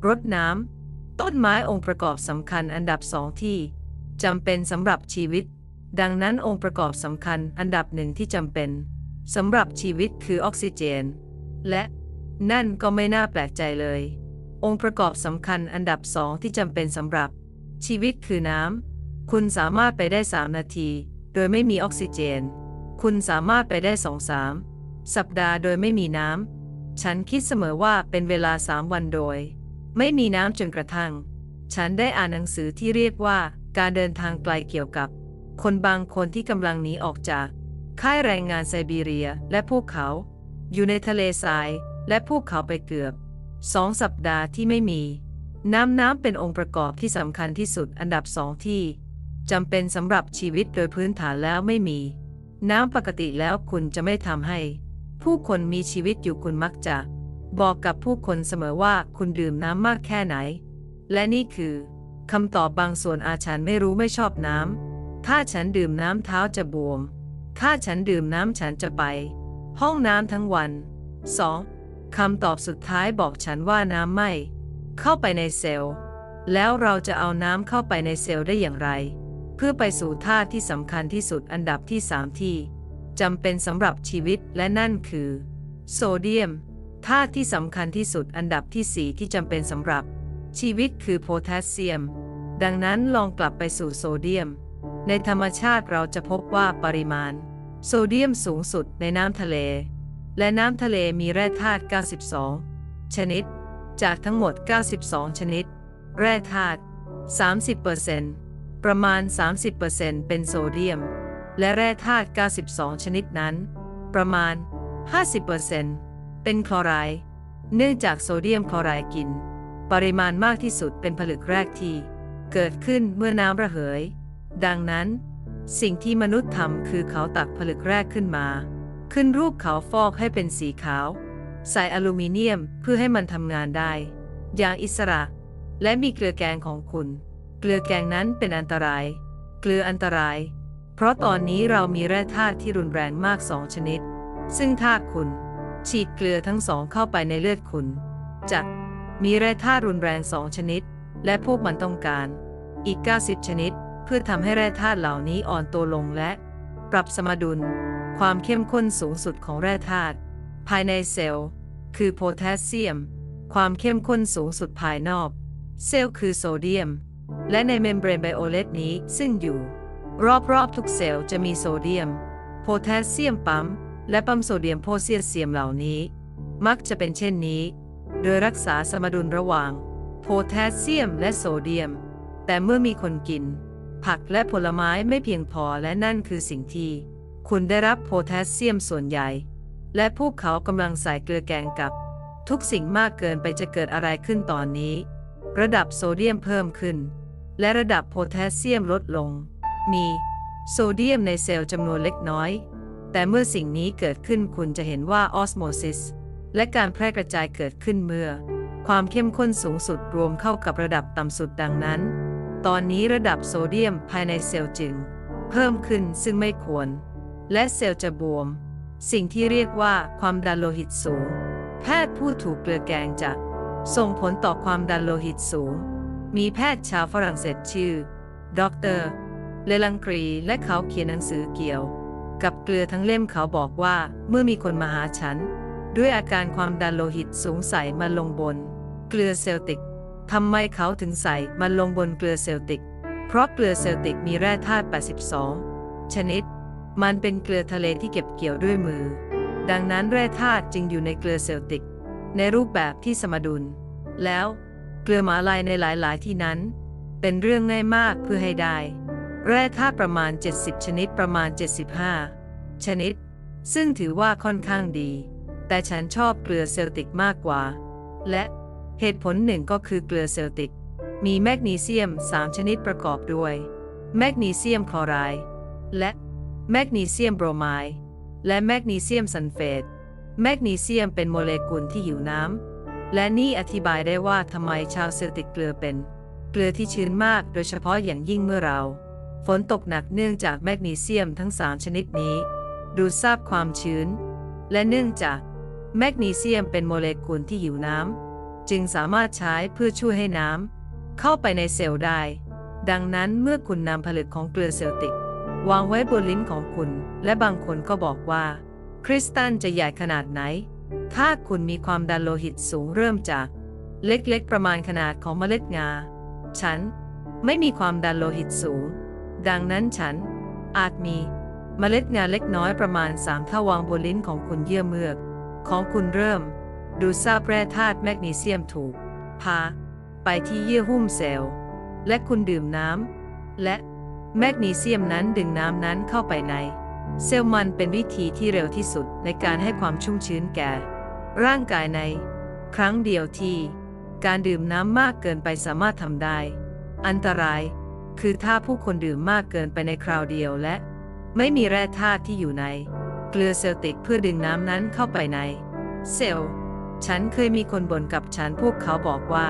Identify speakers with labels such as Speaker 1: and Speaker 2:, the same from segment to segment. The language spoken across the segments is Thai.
Speaker 1: รดน้ำต้นไม้องค์ประกอบสำคัญอันดับสองที่จำเป็นสำหรับชีวิตดังนั้นองค์ประกอบสำคัญอันดับหนึ่งที่จำเป็นสำหรับชีวิตคือออกซิเจนและนั่นก็ไม่น่าแปลกใจเลยองค์ประกอบสำคัญอันดับสองที่จำเป็นสำหรับชีวิตคือน้ำคุณสามารถไปได้3 นาทีโดยไม่มีออกซิเจนคุณสามารถไปได้2-3 สัปดาห์โดยไม่มีน้ำฉันคิดเสมอว่าเป็นเวลา3 วันโดยไม่มีน้ำจนกระทั่งฉันได้อ่านหนังสือที่เรียกว่าการเดินทางไกลเกี่ยวกับคนบางคนที่กำลังหนีออกจากค่ายแรงงานไซบีเรียและพวกเขาอยู่ในทะเลทรายและพวกเขาไปเกือบ2 สัปดาห์ที่ไม่มีน้ำเป็นองค์ประกอบที่สำคัญที่สุดอันดับ2ที่จำเป็นสำหรับชีวิตโดยพื้นฐานแล้วไม่มีน้ำปกติแล้วคุณจะไม่ทำให้ผู้คนมีชีวิตอยู่คุณมักจะบอกกับผู้คนเสมอว่าคุณดื่มน้ำมากแค่ไหนและนี่คือคำตอบบางส่วนฉันไม่รู้ไม่ชอบน้ำถ้าฉันดื่มน้ำเท้าจะบวมถ้าฉันดื่มน้ำฉันจะไปห้องน้ำทั้งวัน2คำตอบสุดท้ายบอกฉันว่าน้ำไม่เข้าไปในเซลล์แล้วเราจะเอาน้ำเข้าไปในเซลล์ได้อย่างไรเพื่อไปสู่ธาตุที่สำคัญที่สุดอันดับที่3ที่จำเป็นสำหรับชีวิตและนั่นคือโซเดียมธาตุที่สำคัญที่สุดอันดับที่4ที่จำเป็นสำหรับชีวิตคือโพแทสเซียมดังนั้นลองกลับไปสู่โซเดียมในธรรมชาติเราจะพบว่าปริมาณโซเดียมสูงสุดในน้ำทะเลและน้ำทะเลมีแร่ธาตุ92 ชนิดจากทั้งหมด92 ชนิดแร่ธาตุ 30%ประมาณ 30% เป็นโซเดียมและแร่ธาตุ92 ชนิดนั้นประมาณ 50% เป็นคลอไรด์เนื่องจากโซเดียมคลอไรด์กินปริมาณมากที่สุดเป็นผลึกแรกที่เกิดขึ้นเมื่อน้ำระเหยดังนั้นสิ่งที่มนุษย์ทำคือเขาตักผลึกแรกขึ้นมาขึ้นรูปเขาฟอกให้เป็นสีขาวใส่อลูมิเนียมเพื่อให้มันทำงานได้อย่างอิสระและมีเกลือแกงของคุณเกลือแกงนั้นเป็นอันตรายเกลืออันตรายเพราะตอนนี้เรามีแร่ธาตุที่รุนแรงมาก2 ชนิดซึ่งถ้าคุณฉีดเกลือทั้ง2เข้าไปในเลือดคุณจะมีแร่ธาตุรุนแรง2 ชนิดและพวกมันต้องการอีก90 ชนิดเพื่อทำให้แร่ธาตุเหล่านี้อ่อนตัวลงและปรับสมดุลความเข้มข้นสูงสุดของแร่ธาตุภายในเซลล์คือโพแทสเซียมความเข้มข้นสูงสุดภายนอกเซลล์คือโซเดียมและในเมมเบรนไบโอเลตนี้ซึ่งอยู่รอบๆทุกเซลล์จะมีโซเดียมโพแทสเซียมปั๊มและปั๊มโซเดียมโพแทสเซียมเหล่านี้มักจะเป็นเช่นนี้โดยรักษาสมดุลระหว่างโพแทสเซียมและโซเดียมแต่เมื่อมีคนกินผักและผลไม้ไม่เพียงพอและนั่นคือสิ่งที่คุณได้รับโพแทสเซียมส่วนใหญ่และพวกเขากำลังใส่เกลือแกงกับทุกสิ่งมากเกินไปจะเกิดอะไรขึ้นตอนนี้ระดับโซเดียมเพิ่มขึ้นและระดับโพแทสเซียมลดลงมีโซเดียมในเซลล์จำนวนเล็กน้อยแต่เมื่อสิ่งนี้เกิดขึ้นคุณจะเห็นว่าออสโมซิสและการแพร่กระจายเกิดขึ้นเมื่อความเข้มข้นสูงสุดรวมเข้ากับระดับต่ำสุดดังนั้นตอนนี้ระดับโซเดียมภายในเซลล์จึงเพิ่มขึ้นซึ่งไม่ควรและเซลล์จะบวมสิ่งที่เรียกว่าความดันโลหิตสูงแพทย์ผู้ถูกเกลือแกงจะส่งผลต่อความดันโลหิตสูงมีแพทย์ชาวฝรั่งเศสชื่อดร.เลลังกรีและเขาเขียนหนังสือเกี่ยวกับเกลือทั้งเล่มเขาบอกว่าเมื่อมีคนมาหาฉันด้วยอาการความดันโลหิตสูงใส่มันลงบนเกลือเซลติกทำไมเขาถึงใส่มันลงบนเกลือเซลติกเพราะเกลือเซลติกมีแร่ธาตุ82 ชนิดมันเป็นเกลือทะเลที่เก็บเกี่ยวด้วยมือดังนั้นแร่ธาตุจึงอยู่ในเกลือเซลติกในรูปแบบที่สมดุลแล้วเกลือหมาลายในหลายๆที่นั้นเป็นเรื่องง่ายมากเพื่อให้ได้แร่ธาตุประมาณ70 ชนิดประมาณ75 ชนิดซึ่งถือว่าค่อนข้างดีแต่ฉันชอบเกลือเซลติกมากกว่าและเหตุผลหนึ่งก็คือเกลือเซลติกมีแมกนีเซียม3 ชนิดประกอบด้วยแมกนีเซียมคลอไรด์และแมกนีเซียมโบรไมด์และแมกนีเซียมซัลเฟตแมกนีเซียมเป็นโมเลกุลที่หิวน้ำและนี่อธิบายได้ว่าทำไมชาวเซลติกเกลือเป็นเกลือที่ชื้นมากโดยเฉพาะอย่างยิ่งเมื่อเราฝนตกหนักเนื่องจากแมกนีเซียมทั้ง3 ชนิดนี้ดูดซับความชื้นและเนื่องจากแมกนีเซียมเป็นโมเลกุลที่หิวน้ำ จึงสามารถใช้เพื่อช่วยให้น้ำเข้าไปในเซลล์ได้ดังนั้นเมื่อคุณนำผลึกของเกลือเซลติกวางไว้บนลิ้นของคุณและบางคนก็บอกว่าคริสตัลจะใหญ่ขนาดไหนถ้าคุณมีความดันโลหิตสูงเริ่มจากเล็กๆประมาณขนาดของเมล็ดงาฉันไม่มีความดันโลหิตสูงดังนั้นฉันอาจมีเมล็ดงาเล็กน้อยประมาณ3 เท่าวางบนลิ้นของคุณเยื่อเมือกของคุณเริ่มดูดซับแร่ธาตุแมกนีเซียมถูกพาไปที่เยื่อหุ้มเซลล์และคุณดื่มน้ำและแมกนีเซียมนั้นดึงน้ำนั้นเข้าไปในเซลล์มันเป็นวิธีที่เร็วที่สุดในการให้ความชุ่มชื้นแก่ร่างกายในครั้งเดียวที่การดื่มน้ำมากเกินไปสามารถทำได้อันตรายคือถ้าผู้คนดื่มมากเกินไปในคราวเดียวและไม่มีแร่ธาตุที่อยู่ในเกลือเซลติกเพื่อดึงน้ำนั้นเข้าไปในเซลล์ฉันเคยมีคนบ่นกับฉันพวกเขาบอกว่า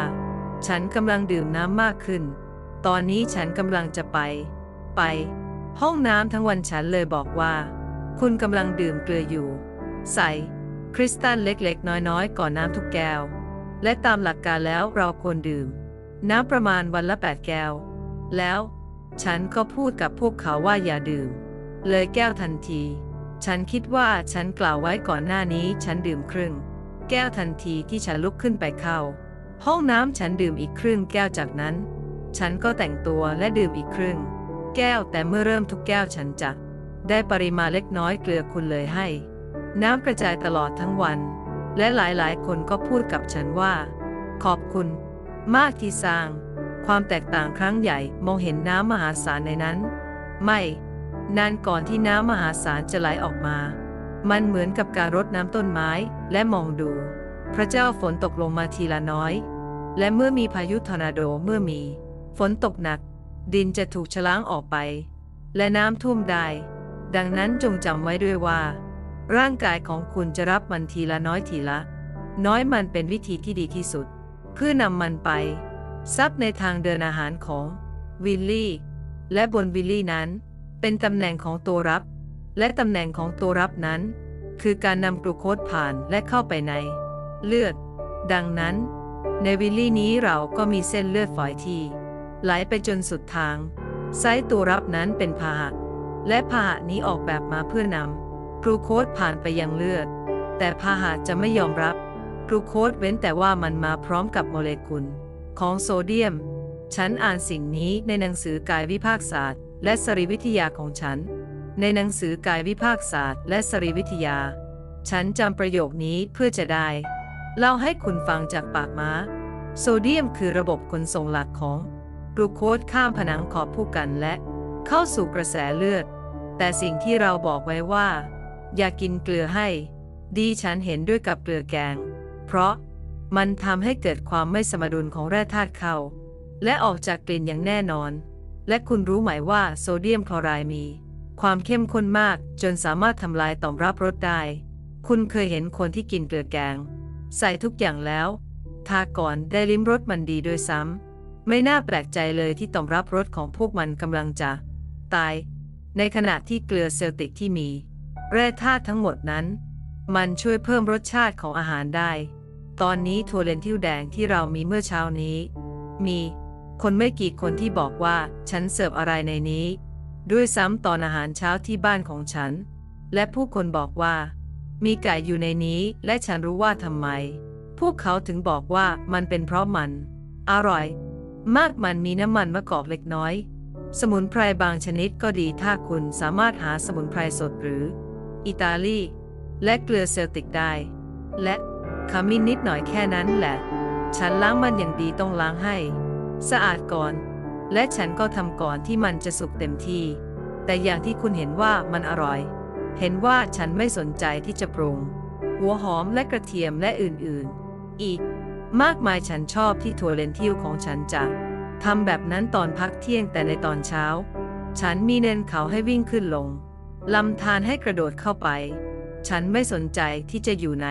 Speaker 1: ฉันกำลังดื่มน้ำมากขึ้นตอนนี้ฉันกำลังจะไปห้องน้ำทั้งวันฉันเลยบอกว่าคุณกำลังดื่มเกลืออยู่ใส่คริสตัลเล็กๆน้อยๆก่อนน้ำทุกแก้วและตามหลักการแล้วเราควรดื่มน้ำประมาณวันละ8 แก้วแล้วฉันก็พูดกับพวกเขาว่าอย่าดื่มเลยแก้วทันทีฉันคิดว่าฉันกล่าวไว้ก่อนหน้านี้ฉันดื่มครึ่งแก้วทันทีที่ฉันลุกขึ้นไปเข้าห้องน้ำฉันดื่มอีกครึ่งแก้วจากนั้นฉันก็แต่งตัวและดื่มอีกครึ่งแก้วแต่เมื่อเริ่มทุกแก้วฉันจะได้ปริมาณเล็กน้อยเกลือคุณเลยให้น้ำกระจายตลอดทั้งวันและหลายๆคนก็พูดกับฉันว่าขอบคุณมากที่สร้างความแตกต่างครั้งใหญ่มองเห็นน้ำมหาศาลในนั้นไม่นานก่อนที่น้ำมหาศาลจะไหลออกมามันเหมือนกับการรดน้ำต้นไม้และมองดูพระเจ้าฝนตกลงมาทีละน้อยและเมื่อมีพายุทอร์นาโดเมื่อมีฝนตกหนักดินจะถูกชะล้างออกไปและน้ำท่วมได้ดังนั้นจงจำไว้ด้วยว่าร่างกายของคุณจะรับมันทีละน้อยทีละน้อยมันเป็นวิธีที่ดีที่สุดเพื่อนำมันไปซับในทางเดินอาหารของวิลลี่และบนวิลลี่นั้นเป็นตำแหน่งของตัวรับและตำแหน่งของตัวรับนั้นคือการนำกลูโคสผ่านและเข้าไปในเลือดดังนั้นในวิลลี่นี้เราก็มีเส้นเลือดฝอยที่ไหลไปจนสุดทางไซต์ตัวรับนั้นเป็นพาหะและพาหะนี้ออกแบบมาเพื่อนำกลูโคสผ่านไปยังเลือดแต่พาหะจะไม่ยอมรับกลูโคสเว้นแต่ว่ามันมาพร้อมกับโมเลกุลของโซเดียมฉันอ่านสิ่งนี้ในหนังสือกายวิภาคศาสตร์และสรีวิทยาของฉันในหนังสือกายวิภาคศาสตร์และสรีวิทยาฉันจำประโยคนี้เพื่อจะได้เล่าให้คุณฟังจากปากม้าโซเดียมคือระบบขนส่งหลักของกลูโคสข้ามผนังขอบผู้กันและเข้าสู่กระแสเลือดแต่สิ่งที่เราบอกไว้ว่าอย่ากินเกลือให้ดีฉันเห็นด้วยกับเกลือแกงเพราะมันทำให้เกิดความไม่สมดุลของแร่ธาตุเข้าและออกจากกลิ่นอย่างแน่นอนและคุณรู้ไหมว่าโซเดียมคลอไรด์มีความเข้มข้นมากจนสามารถทำลายต่อมรับรสได้คุณเคยเห็นคนที่กินเกลือแกงใส่ทุกอย่างแล้วทาก่อนได้ลิ้มรสมันดีด้วยซ้ำไม่น่าแปลกใจเลยที่ต่อมรับรสของพวกมันกำลังจะตายในขณะที่เกลือเซลติกที่มีแร่ธาตุทั้งหมดนั้นมันช่วยเพิ่มรสชาติของอาหารได้ตอนนี้ถั่วเลนทิลแดงที่เรามีเมื่อเช้านี้มีคนไม่กี่คนที่บอกว่าฉันเสิร์ฟอะไรในนี้ด้วยซ้ำตอนอาหารเช้าที่บ้านของฉันและผู้คนบอกว่ามีไก่อยู่ในนี้และฉันรู้ว่าทำไมพวกเขาถึงบอกว่ามันเป็นเพราะมันอร่อยมากมันมีน้ำมันมะกอกเล็กน้อยสมุนไพรบางชนิดก็ดีถ้าคุณสามารถหาสมุนไพรสดหรืออิตาลีและเกลือเซลติกได้และขมิ้นนิดหน่อยแค่นั้นแหละฉันล้างมันอย่างดีต้องล้างให้สะอาดก่อนและฉันก็ทำก่อนที่มันจะสุกเต็มที่แต่อย่างที่คุณเห็นว่ามันอร่อยเห็นว่าฉันไม่สนใจที่จะปรุงหัวหอมและกระเทียมและอื่นๆอีกมากมายฉันชอบที่ถั่วเลนทิลของฉันจะทำแบบนั้นตอนพักเที่ยงแต่ในตอนเช้าฉันมีเนินเขาให้วิ่งขึ้นลงลำธารให้กระโดดเข้าไปฉันไม่สนใจที่จะอยู่ใน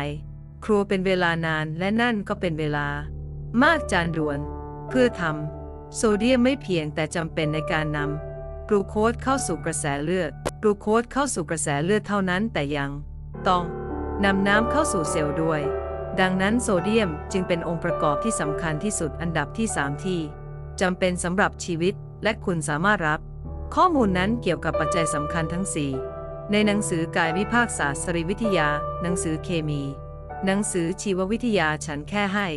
Speaker 1: ครัวเป็นเวลานานและนั่นก็เป็นเวลามากจานด่วนเพื่อทำโซเดียมไม่เพียงแต่จำเป็นในการนำกลูโคสเข้าสู่กระแสเลือดกลูโคสเข้าสู่กระแสเลือดเท่านั้นแต่ยังต้องนำน้ำเข้าสู่เซลล์ด้วย ดังนั้นโซเดียมจึงเป็นองค์ประกอบที่สำคัญที่สุดอันดับที่ 3ที่จำเป็นสำหรับชีวิตและคุณสามารถรับข้อมูลนั้นเกี่ยวกับปัจจัยสำคัญทั้ง 4ในหนังสือกายวิภาคศาสตร์สรีวิทยาหนังสือเคมีหนังสือชีววิทยาฉันแค่ให้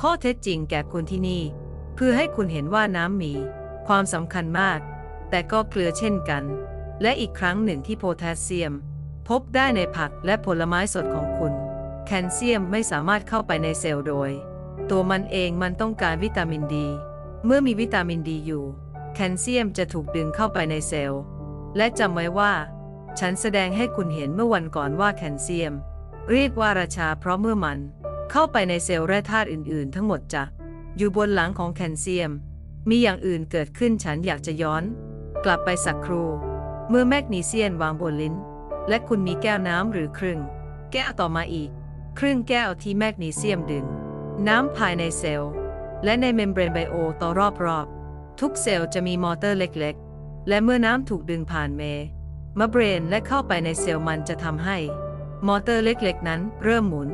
Speaker 1: ข้อเท็จจริงแก่คุณที่นี่เพื่อให้คุณเห็นว่าน้ำมีความสำคัญมากแต่ก็เกลือเช่นกันและอีกครั้งหนึ่งที่โพแทสเซียมพบได้ในผักและผลไม้สดของคุณแคลเซียมไม่สามารถเข้าไปในเซลล์โดยตัวมันเองมันต้องการวิตามินดีเมื่อมีวิตามินดีอยู่แคลเซียมจะถูกดึงเข้าไปในเซลล์และจำไว้ว่าฉันแสดงให้คุณเห็นเมื่อวันก่อนว่าแคลเซียมเรียกว่าราชาเพราะเมื่อมันเข้าไปในเซลล์แร่ธาตุอื่นๆทั้งหมดจะอยู่บนหลังของแคลเซียมมีอย่างอื่นเกิดขึ้นฉันอยากจะย้อนกลับไปสักครู่เมื่อแมกนีเซียมวางบนลิ้นและคุณมีแก้วน้ำหรือครึ่งแก้วต่อมาอีกครึ่งแก้วที่แมกนีเซียมดึงน้ำภายในเซลล์และในเมมเบรนไบโอต่อรอบๆทุกเซลล์จะมีมอเตอร์เล็กๆและเมื่อน้ำถูกดึงผ่านเมมเบรนและเข้าไปในเซลล์มันจะทำให้มอเตอร์เล็กๆนั้นเริ่มหมุน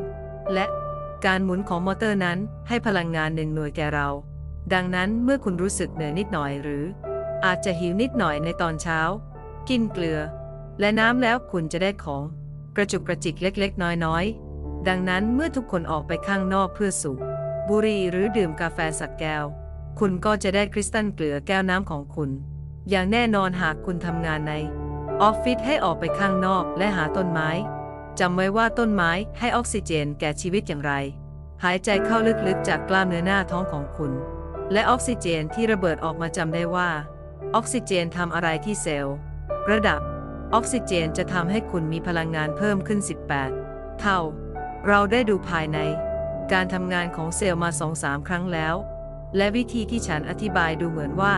Speaker 1: และการหมุนของมอเตอร์นั้นให้พลังงาน1 หน่วยแก่เราดังนั้นเมื่อคุณรู้สึกเหนื่อยนิดหน่อยหรืออาจจะหิวนิดหน่อยในตอนเช้ากินเกลือและน้ำแล้วคุณจะได้ของกระจุกกระจิกเล็กๆน้อยๆดังนั้นเมื่อทุกคนออกไปข้างนอกเพื่อสูบบุหรี่หรือดื่มกาแฟสักแก้วคุณก็จะได้คริสตัลเกลือแก้วน้ำของคุณอย่างแน่นอนหากคุณทำงานในออฟฟิศให้ออกไปข้างนอกและหาต้นไม้จำไว้ว่าต้นไม้ให้ออกซิเจนแก่ชีวิตอย่างไรหายใจเข้าลึกๆจากกล้ามเนื้อหน้าท้องของคุณและออกซิเจนที่ระเบิดออกมาจำได้ว่าออกซิเจนทำอะไรที่เซลล์ระดับออกซิเจนจะทำให้คุณมีพลังงานเพิ่มขึ้น18เท่าเราได้ดูภายในการทำงานของเซลล์มา 2-3 ครั้งแล้วและวิธีที่ฉันอธิบายดูเหมือนว่า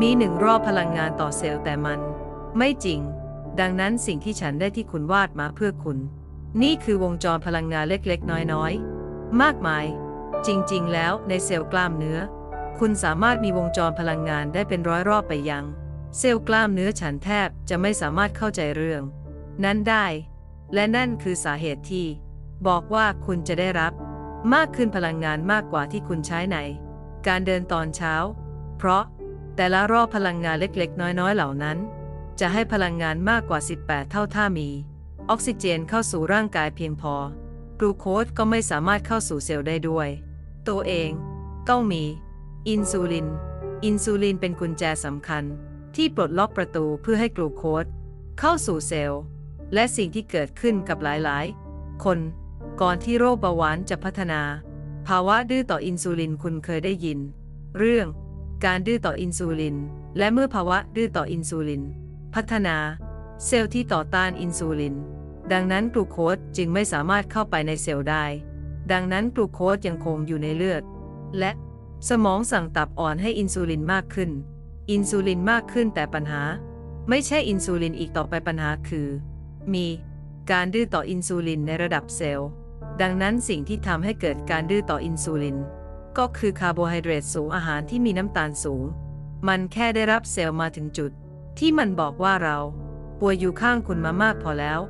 Speaker 1: มี1 รอบพลังงานต่อเซลล์แต่มันไม่จริงดังนั้นสิ่งที่ฉันได้ที่คุณวาดมาเพื่อคุณนี่คือวงจรพลังงานเล็กๆน้อยๆมากมายจริงๆแล้วในเซลล์กล้ามเนื้อคุณสามารถมีวงจรพลังงานได้เป็น100 รอบไปยังเซลล์กล้ามเนื้อฉันแทบจะไม่สามารถเข้าใจเรื่องนั้นได้และนั่นคือสาเหตุที่บอกว่าคุณจะได้รับมากขึ้นพลังงานมากกว่าที่คุณใช้ในการเดินตอนเช้าเพราะแต่ละรอบพลังงานเล็กๆน้อยๆเหล่านั้นจะให้พลังงานมากกว่า18 เท่าถ้ามีออกซิเจนเข้าสู่ร่างกายเพียงพอกลูโคสก็ไม่สามารถเข้าสู่เซลล์ได้ด้วยตัวเองต้องมีอินซูลินเป็นกุญแจสำคัญที่ปลดล็อกประตูเพื่อให้กลูโคสเข้าสู่เซลล์และสิ่งที่เกิดขึ้นกับหลายๆคนก่อนที่โรคเบาหวานจะพัฒนาภาวะดื้อต่ออินซูลินคุณเคยได้ยินเรื่องการดื้อต่ออินซูลินและเมื่อภาวะดื้อต่ออินซูลินพัฒนาเซลล์ที่ต่อต้านอินซูลินดังนั้นกลูโคสจึงไม่สามารถเข้าไปในเซลล์ได้ดังนั้นกลูโคสยังคงอยู่ในเลือดและสมองสั่งตับอ่อนให้อินซูลินมากขึ้นแต่ปัญหาไม่ใช่อินซูลินอีกต่อไปปัญหาคือมีการดื้อต่ออินซูลินในระดับเซลล์ดังนั้นสิ่งที่ทำให้เกิดการดื้อต่ออินซูลินก็คือคาร์โบไฮเดรตสูงอาหารที่มีน้ำตาลสูงมันแค่ได้รับเซลล์มาถึงจุดที่มันบอกว่าเราป่วยอยู่ข้างคุณมามากพอแล้ว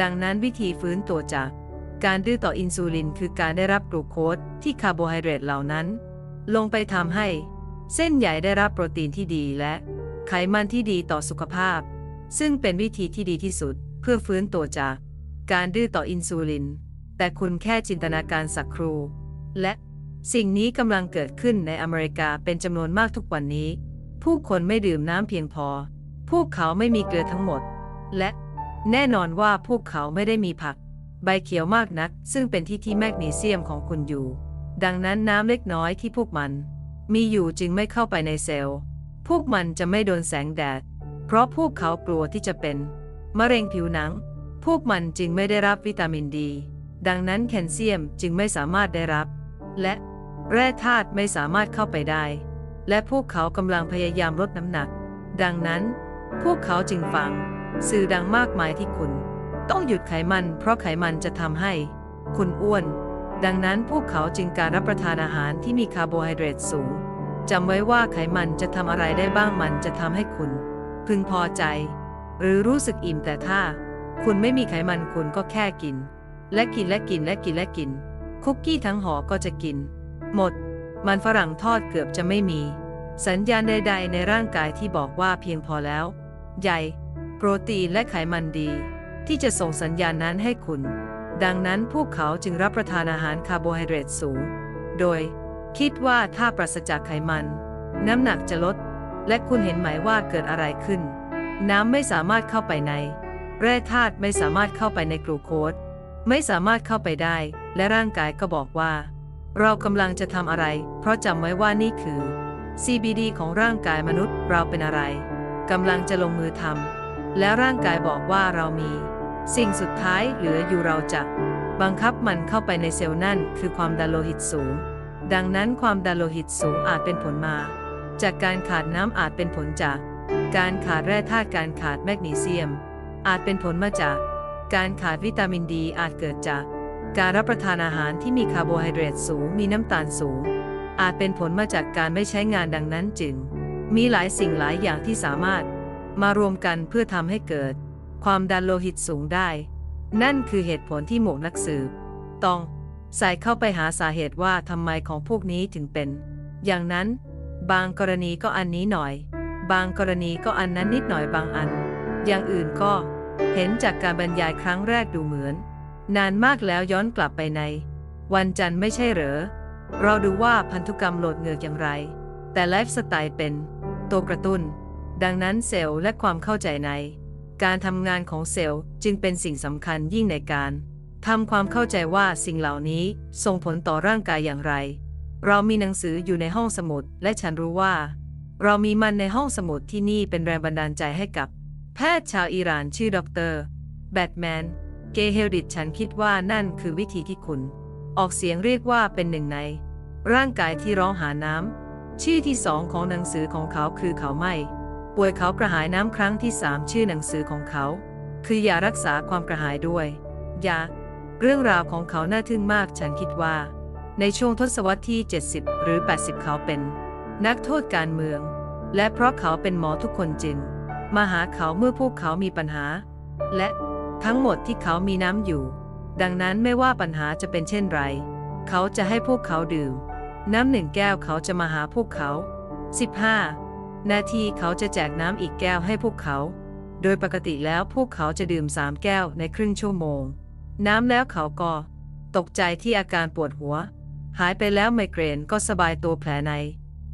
Speaker 1: ดังนั้นวิธีฟื้นตัวจากการดื้อต่ออินซูลินคือการได้รับกลูโคสที่คาร์โบไฮเดรตเหล่านั้นลงไปทำให้เส้นใยได้รับโปรตีนที่ดีและไขมันที่ดีต่อสุขภาพซึ่งเป็นวิธีที่ดีที่สุดเพื่อฟื้นตัวจากการดื้อต่ออินซูลินแต่คุณแค่จินตนาการสักครู่และสิ่งนี้กำลังเกิดขึ้นในอเมริกาเป็นจำนวนมากทุกวันนี้ผู้คนไม่ดื่มน้ำเพียงพอพวกเขาไม่มีเกลือทั้งหมดและแน่นอนว่าพวกเขาไม่ได้มีผักใบเขียวมากนักซึ่งเป็นที่แมกนีเซียมของคุณอยู่ดังนั้นน้ำเล็กน้อยที่พวกมันมีอยู่จึงไม่เข้าไปในเซลล์พวกมันจะไม่โดนแสงแดดเพราะพวกเขากลัวที่จะเป็นมะเร็งผิวหนังพวกมันจึงไม่ได้รับวิตามินดีดังนั้นแคลเซียมจึงไม่สามารถได้รับและแร่ธาตุไม่สามารถเข้าไปได้และพวกเขากำลังพยายามลดน้ำหนักดังนั้นพวกเขาจึงฟังสื่อดังมากมายที่คุณต้องหยุดไขมันเพราะไขมันจะทำให้คุณอ้วนดังนั้นพวกเขาจึงการรับประทานอาหารที่มีคาร์โบไฮเดรตสูงจำไว้ว่าไขมันจะทำอะไรได้บ้างมันจะทำให้คุณพึงพอใจหรือรู้สึกอิ่มแต่ถ้าคุณไม่มีไขมันคุณก็แค่กินและกิน คุกกี้ทั้งห่อก็จะกินหมดมันฝรั่งทอดเกือบจะไม่มีสัญญาณใดๆในร่างกายที่บอกว่าเพียงพอแล้วใยโปรตีนและไขมันดีที่จะส่งสัญญาณนั้นให้คุณดังนั้นพวกเขาจึงรับประทานอาหารคาร์โบไฮเดรตสูงโดยคิดว่าถ้าปราศจากไขมันน้ำหนักจะลดและคุณเห็นไหมว่าเกิดอะไรขึ้นน้ำไม่สามารถเข้าไปในแร่ธาตุไม่สามารถเข้าไปในกลูโคสไม่สามารถเข้าไปได้และร่างกายก็บอกว่าเรากำลังจะทำอะไรเพราะจำไว้ว่านี่คือ CBD ของร่างกายมนุษย์เราเป็นอะไรกำลังจะลงมือทำแล้วร่างกายบอกว่าเรามีสิ่งสุดท้ายเหลืออยู่เราจะบังคับมันเข้าไปในเซลล์นั่นคือความดันโลหิตสูงดังนั้นความดันโลหิตสูงอาจเป็นผลมาจากการขาดน้ำอาจเป็นผลจากการขาดแร่ธาตุการขาดแมกนีเซียมอาจเป็นผลมาจากการขาดวิตามินดีอาจเกิดจากการรับประทานอาหารที่มีคาร์โบไฮเดรตสูงมีน้ำตาลสูงอาจเป็นผลมาจากการไม่ใช้งานดังนั้นจึงมีหลายสิ่งหลายอย่างที่สามารถมารวมกันเพื่อทำให้เกิดความดันโลหิตสูงได้นั่นคือเหตุผลที่หมวกนักสืบต้องใส่เข้าไปหาสาเหตุว่าทำไมของพวกนี้ถึงเป็นอย่างนั้นบางกรณีก็อันนี้หน่อยบางกรณีก็อันนั้นนิดหน่อยบางอันอย่างอื่นก็เห็นจากการบรรยายครั้งแรกดูเหมือนนานมากแล้วย้อนกลับไปในวันจันทร์ไม่ใช่เหรอเราดูว่าพันธุกรรมโหลดเหงือกอย่างไรแต่ไลฟ์สไตล์เป็นตัวกระตุ้นดังนั้นเซลล์และความเข้าใจในการทำงานของเซลล์จึงเป็นสิ่งสำคัญยิ่งในการทำความเข้าใจว่าสิ่งเหล่านี้ส่งผลต่อร่างกายอย่างไรเรามีหนังสืออยู่ในห้องสมุดและฉันรู้ว่าเรามีมันในห้องสมุดที่นี่เป็นแรงบันดาลใจให้กับแพทย์ชาวอิหร่านชื่อดร.แบทแมนเกเฮลดิตฉันคิดว่านั่นคือวิธีที่คุณออกเสียงเรียกว่าเป็นหนึ่งในร่างกายที่ร้องหาน้ำชื่อที่2ของหนังสือของเขาคือเขาไม่ป่วยเขากระหายน้ำครั้งที่3ชื่อหนังสือของเขาคือยารักษาความกระหายด้วยยาเรื่องราวของเขาน่าทึ่งมากฉันคิดว่าในช่วงทศวรรษที่70หรือ80เขาเป็นนักโทษการเมืองและเพราะเขาเป็นหมอทุกคนจึงมาหาเขาเมื่อพวกเขามีปัญหาและทั้งหมดที่เขามีน้ำอยู่ดังนั้นไม่ว่าปัญหาจะเป็นเช่นไรเขาจะให้พวกเขาดื่มน้ำ1 แก้วเขาจะมาหาพวกเขา15 นาทีเขาจะแจกน้ำอีกแก้วให้พวกเขาโดยปกติแล้วพวกเขาจะดื่ม3 แก้วในครึ่งชั่วโมงน้ำแล้วเขาก็ตกใจที่อาการปวดหัวหายไปแล้วไมเกรนก็สบายตัวแผลใน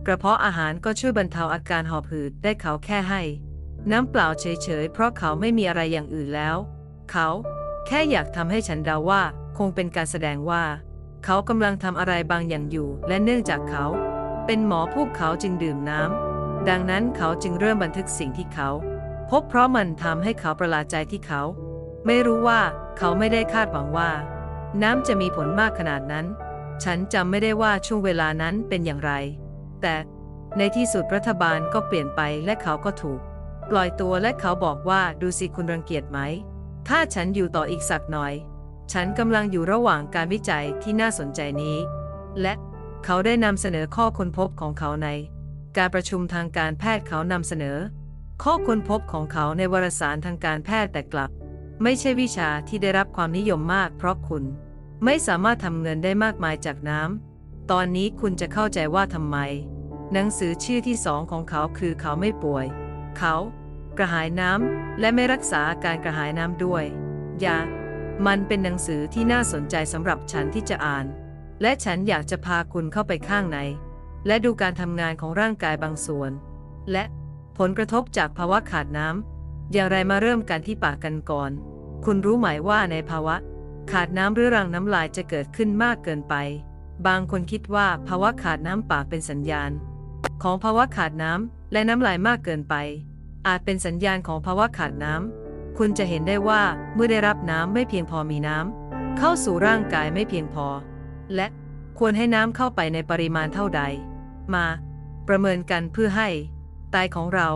Speaker 1: กระเพาะอาหารก็ช่วยบรรเทาอาการหอบหืดได้เขาแค่ให้น้ำเปล่าเฉยๆเพราะเขาไม่มีอะไรอย่างอื่นแล้วเขาแค่อยากทำให้ฉันเดาว่าคงเป็นการแสดงว่าเขากำลังทำอะไรบางอย่างอยู่และเนื่องจากเขาเป็นหมอพวกเขาจึงดื่มน้ำดังนั้นเขาจึงเริ่มบันทึกสิ่งที่เขาพบเพราะมันทำให้เขาประหลาดใจที่เขาไม่รู้ว่าเขาไม่ได้คาดหวังว่าน้ำจะมีผลมากขนาดนั้นฉันจำไม่ได้ว่าช่วงเวลานั้นเป็นอย่างไรแต่ในที่สุดรัฐบาลก็เปลี่ยนไปและเขาก็ถูกปล่อยตัวและเขาบอกว่าดูสิคุณรังเกียจไหมถ้าฉันอยู่ต่ออีกสักหน่อยฉันกำลังอยู่ระหว่างการวิจัยที่น่าสนใจนี้และเขาได้นำเสนอข้อค้นพบของเขาในการประชุมทางการแพทย์เขานำเสนอข้อค้นพบของเขาในวารสารทางการแพทย์แต่กลับไม่ใช่วิชาที่ได้รับความนิยมมากเพราะคุณไม่สามารถทำเงินได้มากมายจากน้ำตอนนี้คุณจะเข้าใจว่าทำไมหนังสือชื่อที่2ของเขาคือเขาไม่ป่วยเขากระหายน้ำและไม่รักษาอาการกระหายน้ำด้วยมันเป็นหนังสือที่น่าสนใจสำหรับฉันที่จะอ่านและฉันอยากจะพาคุณเข้าไปข้างในและดูการทำงานของร่างกายบางส่วนและผลกระทบจากภาวะขาดน้ำอย่างไรมาเริ่มกันที่ปากกันก่อนคุณรู้ไหมว่าในภาวะขาดน้ำเรื้อรังน้ำลายจะเกิดขึ้นมากเกินไปบางคนคิดว่าภาวะขาดน้ำปากเป็นสัญญาณของภาวะขาดน้ำและน้ำลายมากเกินไปอาจเป็นสัญญาณของภาวะขาดน้ำคุณจะเห็นได้ว่าเมื่อได้รับน้ำไม่เพียงพอมีน้ำเข้าสู่ร่างกายไม่เพียงพอและควรให้น้ำเข้าไปในปริมาณเท่าใดมาประเมินกันเพื่อให้ไตของเรา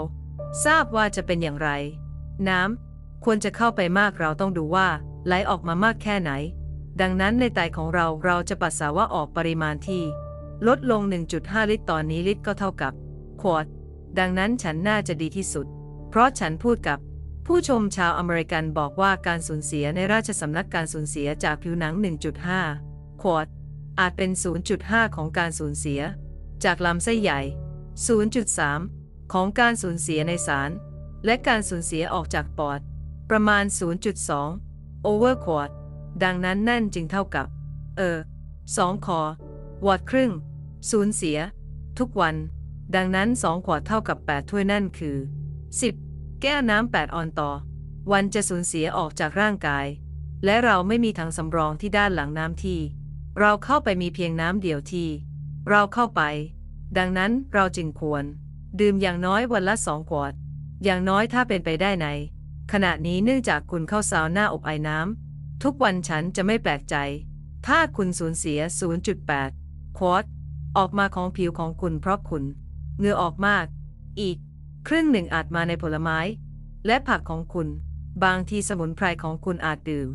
Speaker 1: ทราบว่าจะเป็นอย่างไรน้ำควรจะเข้าไปมากเราต้องดูว่าไหลออกมามากแค่ไหนดังนั้นในไตของเราจะปัสสาวะออกปริมาณที่ลดลง 1.5 ลิตรต่อนี้ลิตรก็เท่ากับขวดดังนั้นฉันน่าจะดีที่สุดเพราะฉันพูดกับผู้ชมชาวอเมริกันบอกว่าการสูญเสียในราชสำนักการสูญเสียจากผิวหนัง 1.5 ขวด อาจเป็น 0.5 ของการสูญเสียจากลำไส้ใหญ่ 0.3 ของการสูญเสียในสารและการสูญเสียออกจากปอดประมาณ 0.2 over quart ดังนั้นนั่นจึงเท่ากับ2 คอวอตครึ่งสูญเสียทุกวันดังนั้น2 ขวดเท่ากับ8ถ้วยนั่นคือ10 แก้วน้ำ8 ออนต่อวันจะสูญเสียออกจากร่างกายและเราไม่มีถังสำรองที่ด้านหลังน้ำที่เราเข้าไปมีเพียงน้ำเดียวที่เราเข้าไปดังนั้นเราจึงควรดื่มอย่างน้อยวันละ2 ขวดอย่างน้อยถ้าเป็นไปได้ในขณะนี้เนื่องจากคุณเข้าซาวน่าอบไอน้ำทุกวันฉันจะไม่แปลกใจถ้าคุณสูญเสีย 0.8 ควอตออกมาของผิวของคุณเพราะคุณเหงื่อออกมากอีกครึ่งหนึ่งอาจมาในผลไม้และผักของคุณบางทีสมุนไพรของคุณอาจดื่ม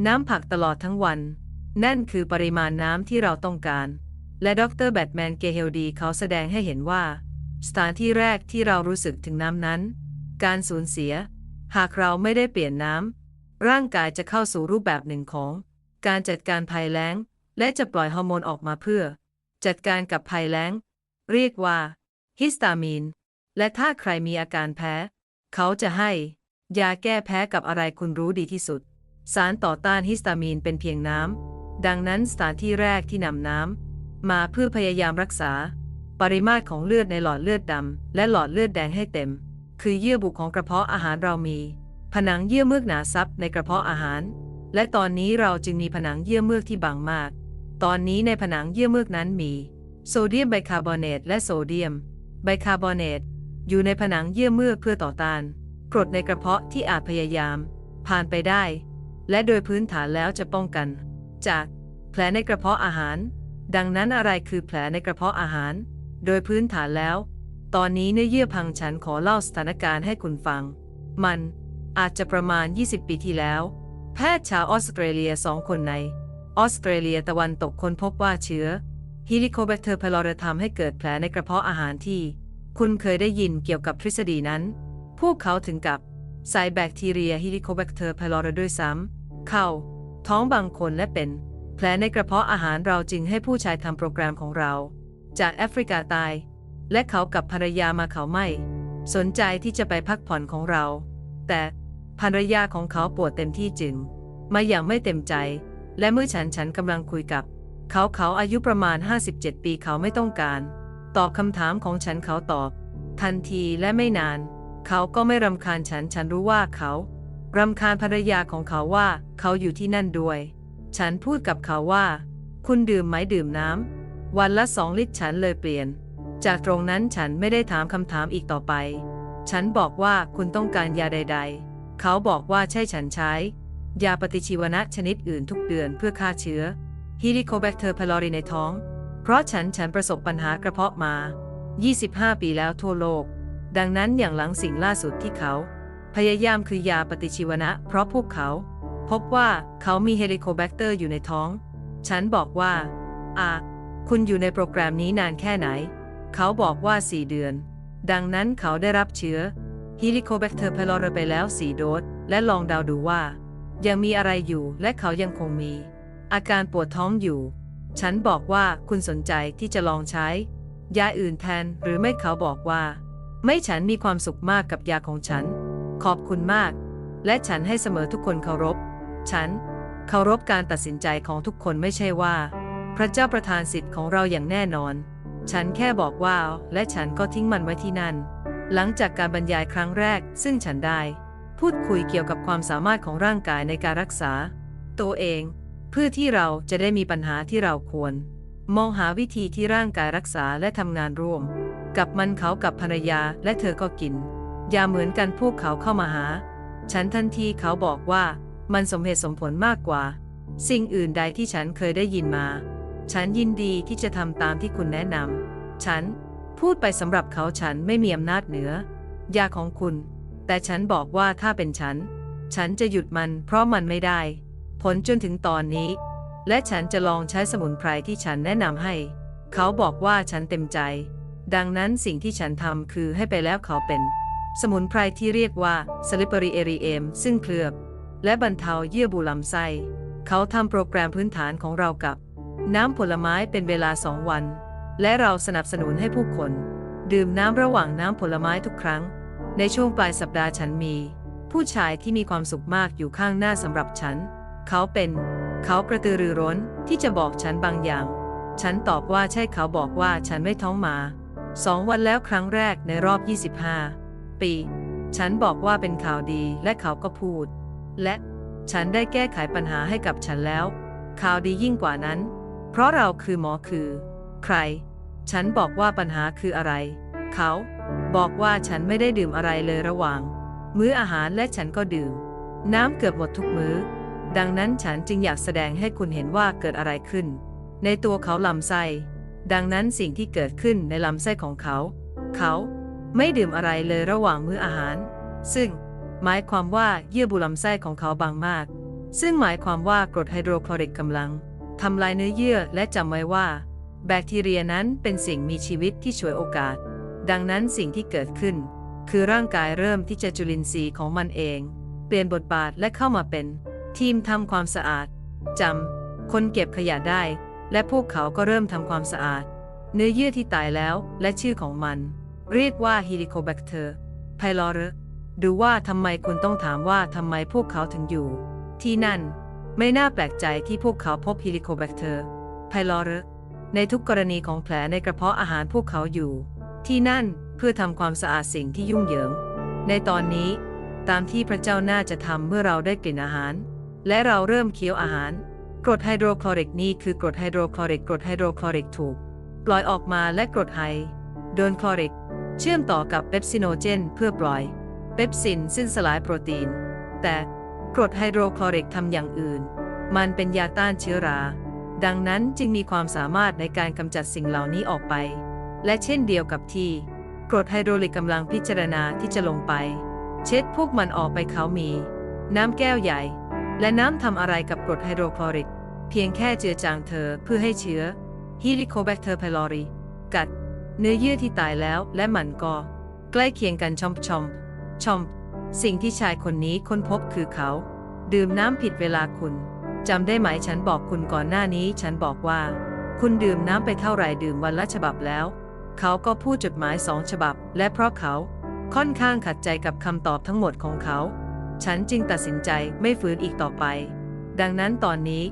Speaker 1: น้ำผักตลอดทั้งวันนั่นคือปริมาณน้ำที่เราต้องการและดร.แบทแมนเกเฮลดีเขาแสดงให้เห็นว่าสถานที่แรกที่เรารู้สึกถึงน้ำนั้นการสูญเสียหากเราไม่ได้เปลี่ยนน้ำร่างกายจะเข้าสู่รูปแบบหนึ่งของการจัดการภัยแล้งและจะปล่อยฮอร์โมนออกมาเพื่อจัดการกับภัยแล้งเรียกว่าฮิสตามีนและถ้าใครมีอาการแพ้เขาจะให้ยาแก้แพ้กับอะไรคุณรู้ดีที่สุดสารต่อต้านฮิสตามีนเป็นเพียงน้ำดังนั้นสถานที่แรกที่นำน้ำมาเพื่อพยายามรักษาปริมาตรของเลือดในหลอดเลือดดำและหลอดเลือดแดงให้เต็มคือเยื่อบุของกระเพาะอาหารเรามีผนังเยื่อเมือกหนาซับในกระเพาะอาหารและตอนนี้เราจึงมีผนังเยื่อเมือกที่บางมากตอนนี้ในผนังเยื่อเมือกนั้นมีโซเดียมไบคาร์บอเนตและโซเดียมไบคาร์บอเนตอยู่ในผนังเยื่อเมือกเพื่อต่อต้านกรดในกระเพาะที่อาจพยายามผ่านไปได้และโดยพื้นฐานแล้วจะป้องกันจากแผลในกระเพาะอาหารดังนั้นอะไรคือแผลในกระเพาะอาหารโดยพื้นฐานแล้วตอนนี้เนื้อเยื่อพังฉันขอเล่าสถานการณ์ให้คุณฟังมันอาจจะประมาณ20 ปีที่แล้วแพทย์ชาวออสเตรเลีย2 คนในออสเตรเลียตะวันตกค้นพบว่าเชื้อฮิลิโคแบคเตอร์พาโลรีทำให้เกิดแผลในกระเพาะอาหารที่คุณเคยได้ยินเกี่ยวกับทฤษฎีนั้นพวกเขาถึงกับใส่แบคทีเรียฮิลิโคแบคเตอร์พาโลรีด้วยซ้ำเข้าท้องบางคนและเป็นแผลในกระเพาะอาหารเราจึงให้ผู้ชายทำโปรแกรมของเราจากแอฟริกาใต้และเขากับภรรยามาเขาไม่สนใจที่จะไปพักผ่อนของเราแต่ภรรยาของเขาปวดเต็มที่จึงมาอย่างไม่เต็มใจและเมื่อฉันกำลังคุยกับเขาอายุประมาณ57 ปีเขาไม่ต้องการตอบคำถามของฉันเขาตอบทันทีและไม่นานเขาก็ไม่รำคาญฉันรู้ว่าเขารำคาญภรรยาของเขาว่าเขาอยู่ที่นั่นด้วยฉันพูดกับเขาว่าคุณดื่มไหมดื่มน้ำวันละ2 ลิตรฉันเลยเปลี่ยนจากตรงนั้นฉันไม่ได้ถามคำถามอีกต่อไปฉันบอกว่าคุณต้องการยาใดๆเขาบอกว่าใช่ฉันใช้ยาปฏิชีวนะชนิดอื่นทุกเดือนเพื่อฆ่าเชื้อฮิลิโคแบคเตอร์พาโลรีในท้องเพราะฉันประสบปัญหากระเพาะมา25 ปีแล้วทั่วโลกดังนั้นอย่างหลังสิ่งล่าสุดที่เขาพยายามคือยาปฏิชีวนะเพราะพวกเขาพบว่าเขามีเฮลิโคแบคเตอร์อยู่ในท้องฉันบอกว่าคุณอยู่ในโปรแกรมนี้นานแค่ไหนเขาบอกว่า4 เดือนดังนั้นเขาได้รับเชื้อฮิลิโคแบคเตอร์พาโลรีไปแล้ว4 โดสและลองเดาดูว่ายังมีอะไรอยู่และเขายังคงมีอาการปวดท้องอยู่ฉันบอกว่าคุณสนใจที่จะลองใช้ยาอื่นแทนหรือไม่เขาบอกว่าไม่ฉันมีความสุขมากกับยาของฉันขอบคุณมากและฉันให้เสมอทุกคนเคารพฉันเคารพการตัดสินใจของทุกคนไม่ใช่ว่าพระเจ้าประทานสิทธิ์ของเราอย่างแน่นอนฉันแค่บอกว่าและฉันก็ทิ้งมันไว้ที่นั่นหลังจากการบรรยายครั้งแรกซึ่งฉันได้พูดคุยเกี่ยวกับความสามารถของร่างกายในการรักษาตัวเองเพื่อที่เราจะได้มีปัญหาที่เราควรมองหาวิธีที่ร่างกายรักษาและทำงานร่วมกับมันเขากับภรรยาและเธอก็กินยาเหมือนกันพวกเขาเข้ามาหาฉันทันทีเขาบอกว่ามันสมเหตุสมผลมากกว่าสิ่งอื่นใดที่ฉันเคยได้ยินมาฉันยินดีที่จะทำตามที่คุณแนะนำฉันพูดไปสำหรับเขาฉันไม่มีอำนาจเหนือยาของคุณแต่ฉันบอกว่าถ้าเป็นฉันจะหยุดมันเพราะมันไม่ได้ผลจนถึงตอนนี้และฉันจะลองใช้สมุนไพรที่ฉันแนะนำให้เขาบอกว่าฉันเต็มใจดังนั้นสิ่งที่ฉันทำคือให้ไปแล้วเขาเป็นสมุนไพรที่เรียกว่า Slippery Eliem ซึ่งเคลือบและบรรเทาเยื่อบุลำไส้เขาทำโปรแกรมพื้นฐานของเรากับ น้ำผลไม้เป็นเวลา2 วันและเราสนับสนุนให้ผู้คนดื่มน้ำระหว่างน้ำผลไม้ทุกครั้งในช่วงปลายสัปดาห์ฉันมีผู้ชายที่มีความสุขมากอยู่ข้างหน้าสำหรับฉันเขากระตือรือร้นที่จะบอกฉันบางอย่างฉันตอบว่าใช่เขาบอกว่าฉันไม่ท้องมา2 วันแล้วครั้งแรกในรอบ25 ปีฉันบอกว่าเป็นข่าวดีและเขาก็พูดและฉันได้แก้ไขปัญหาให้กับฉันแล้วข่าวดียิ่งกว่านั้นเพราะเราคือหมอคือใครฉันบอกว่าปัญหาคืออะไรเขาบอกว่าฉันไม่ได้ดื่มอะไรเลยระหว่างมื้ออาหารและฉันก็ดื่มน้ำเกือบหมดทุกมื้อดังนั้นฉันจึงอยากแสดงให้คุณเห็นว่าเกิดอะไรขึ้นในตัวเขาลำไส้ดังนั้นสิ่งที่เกิดขึ้นในลำไส้ของเขาไม่ดื่มอะไรเลยระหว่างมื้ออาหารซึ่งหมายความว่าเยื่อบุลำไส้ของเขาบางมากซึ่งหมายความว่ากรดไฮโดรคลอริกกำลังทำลายเนื้อเยื่อและจำไว้ว่าแบคทีเรียนั้นเป็นสิ่งมีชีวิตที่ฉวยโอกาสดังนั้นสิ่งที่เกิดขึ้นคือร่างกายเริ่มที่จะจุลินทรีย์ของมันเองเปลี่ยนบทบาทและเข้ามาเป็นทีมทำความสะอาดจำคนเก็บขยะได้และพวกเขาก็เริ่มทำความสะอาดเนื้อเยื่อที่ตายแล้วและชื่อของมันเรียกว่า Helicobacter pylori ดูว่าทำไมคุณต้องถามว่าทำไมพวกเขาถึงอยู่ที่นั่นไม่น่าแปลกใจที่พวกเขาพบ Helicobacter pylori ในทุกกรณีของแผลในกระเพาะอาหารพวกเขาอยู่ที่นั่นเพื่อทำความสะอาดสิ่งที่ยุ่งเหยิงในตอนนี้ตามที่พระเจ้าน่าจะทำเมื่อเราได้กลิ่นอาหารและเราเริ่มเคี้ยวอาหารกรดไฮโดรคลอริกนี่คือกรดไฮโดรคลอริกถูกปล่อยออกมาและกรดไฮโดรคลอริกเชื่อมต่อกับเปปซิโนเจนเพื่อปล่อยเปปซินซึ่งสลายโปรตีนแต่กรดไฮโดรคลอริกทำอย่างอื่นมันเป็นยาต้านเชื้อราดังนั้นจึงมีความสามารถในการกำจัดสิ่งเหล่านี้ออกไปและเช่นเดียวกับที่กรดไฮโดรลิกกำลังพิจารณาที่จะลงไปเช็ดพวกมันออกไปเขามีน้ำแก้วใหญ่และน้ำทำอะไรกับกรดไฮโดรคลอริกเพียงแค่เจือจางเธอเพื่อให้เชื้อ Helicobacter pylori กัดเนื้อเยื่อที่ตายแล้วและมันก็ใกล้เคียงกันชอมสิ่งที่ชายคนนี้ค้นพบคือเขาดื่มน้ำผิดเวลาคุณจำได้ไหมฉันบอกคุณก่อนหน้านี้ฉันบอกว่าคุณดื่มน้ำไปเท่าไหร่ดื่มวันละฉบับแล้วเขาก็พูดจดหมาย2 ฉบับและเพราะเขาค่อนข้างขัดใจกับคำตอบทั้งหมดของเขาฉันจึงตัดสินใจไม่ฝืนอีกต่อไปดังนั้นตอนนี้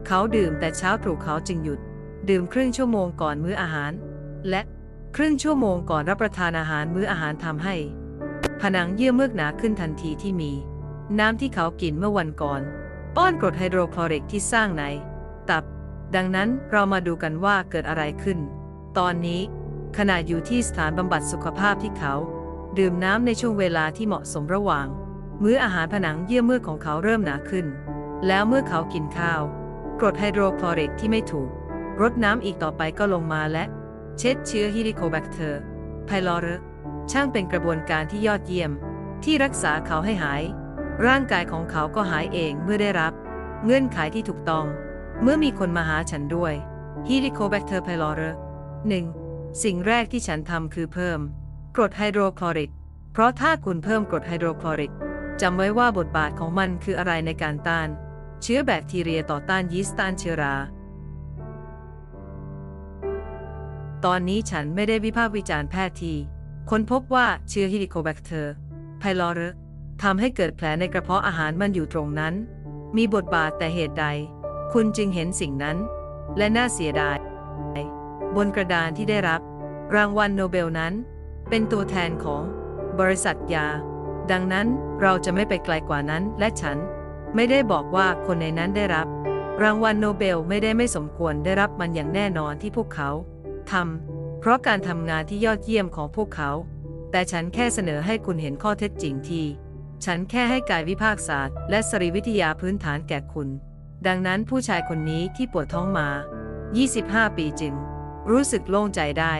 Speaker 1: เขาดื่มแต่เช้าตรู่เขาจึงหยุดดื่มครึ่งชั่วโมงก่อนมื้ออาหารและครึ่งชั่วโมงก่อนรับประทานอาหารมื้ออาหารทำให้ผนังเยื่อเมือกหนาขึ้นทันทีที่มีน้ำที่เขากินเมื่อวันก่อนป้อนกรดไฮโดรคลอริกที่สร้างในตับดังนั้นเรามาดูกันว่าเกิดอะไรขึ้นตอนนี้ขณะอยู่ที่สถานบำบัดสุขภาพที่เขาดื่มน้ำในช่วงเวลาที่เหมาะสมระหว่างมื้ออาหารผนังเยื่อเมือกของเขาเริ่มหนาขึ้นแล้วเมื่อเขากินข้าวกรดไฮโดรคลอริกที่ไม่ถูกรดน้ำอีกต่อไปก็ลงมาและเช็ดเชื้อ Helicobacter pylori ช่างเป็นกระบวนการที่ยอดเยี่ยมที่รักษาเขาให้หายร่างกายของเขาก็หายเองเมื่อได้รับเงื่อนไขที่ถูกต้องเมื่อมีคนมาหาฉันด้วย Helicobacter pylori 1. สิ่งแรกที่ฉันทำคือเพิ่มกรดไฮโดรคลอริกเพราะถ้าคุณเพิ่มกรดไฮโดรคลอริกจำไว้ว่าบทบาทของมันคืออะไรในการต้านเชื้อแบคทีเรียต่อต้านยีสต์ต้านเชื้อราตอนนี้ฉันไม่ได้วิพากษ์วิจารณ์แพทย์ที่ค้นพบว่าเชื้อ Helicobacter pylori ทำให้เกิดแผลในกระเพาะอาหารมันอยู่ตรงนั้นมีบทบาทแต่เหตุใดคุณจึงเห็นสิ่งนั้นและน่าเสียดายบนกระดานที่ได้รับรางวัลโนเบลนั้นเป็นตัวแทนของบริษัทยาดังนั้นเราจะไม่ไปไกลกว่านั้นและฉันไม่ได้บอกว่าคนในนั้นได้รับรางวัลโนเบลไม่สมควรได้รับมันอย่างแน่นอนที่พวกเขาทำเพราะการทำงานที่ยอดเยี่ยมของพวกเขาแต่ฉันแค่เสนอให้คุณเห็นข้อเท็จจริงที่ฉันแค่ให้กายวิภาคศาสตร์และสรีวิทยาพื้นฐานแก่คุณดังนั้นผู้ชายคนนี้ที่ปวดท้องมา25 ปีจึงรู้สึกโล่งใจได้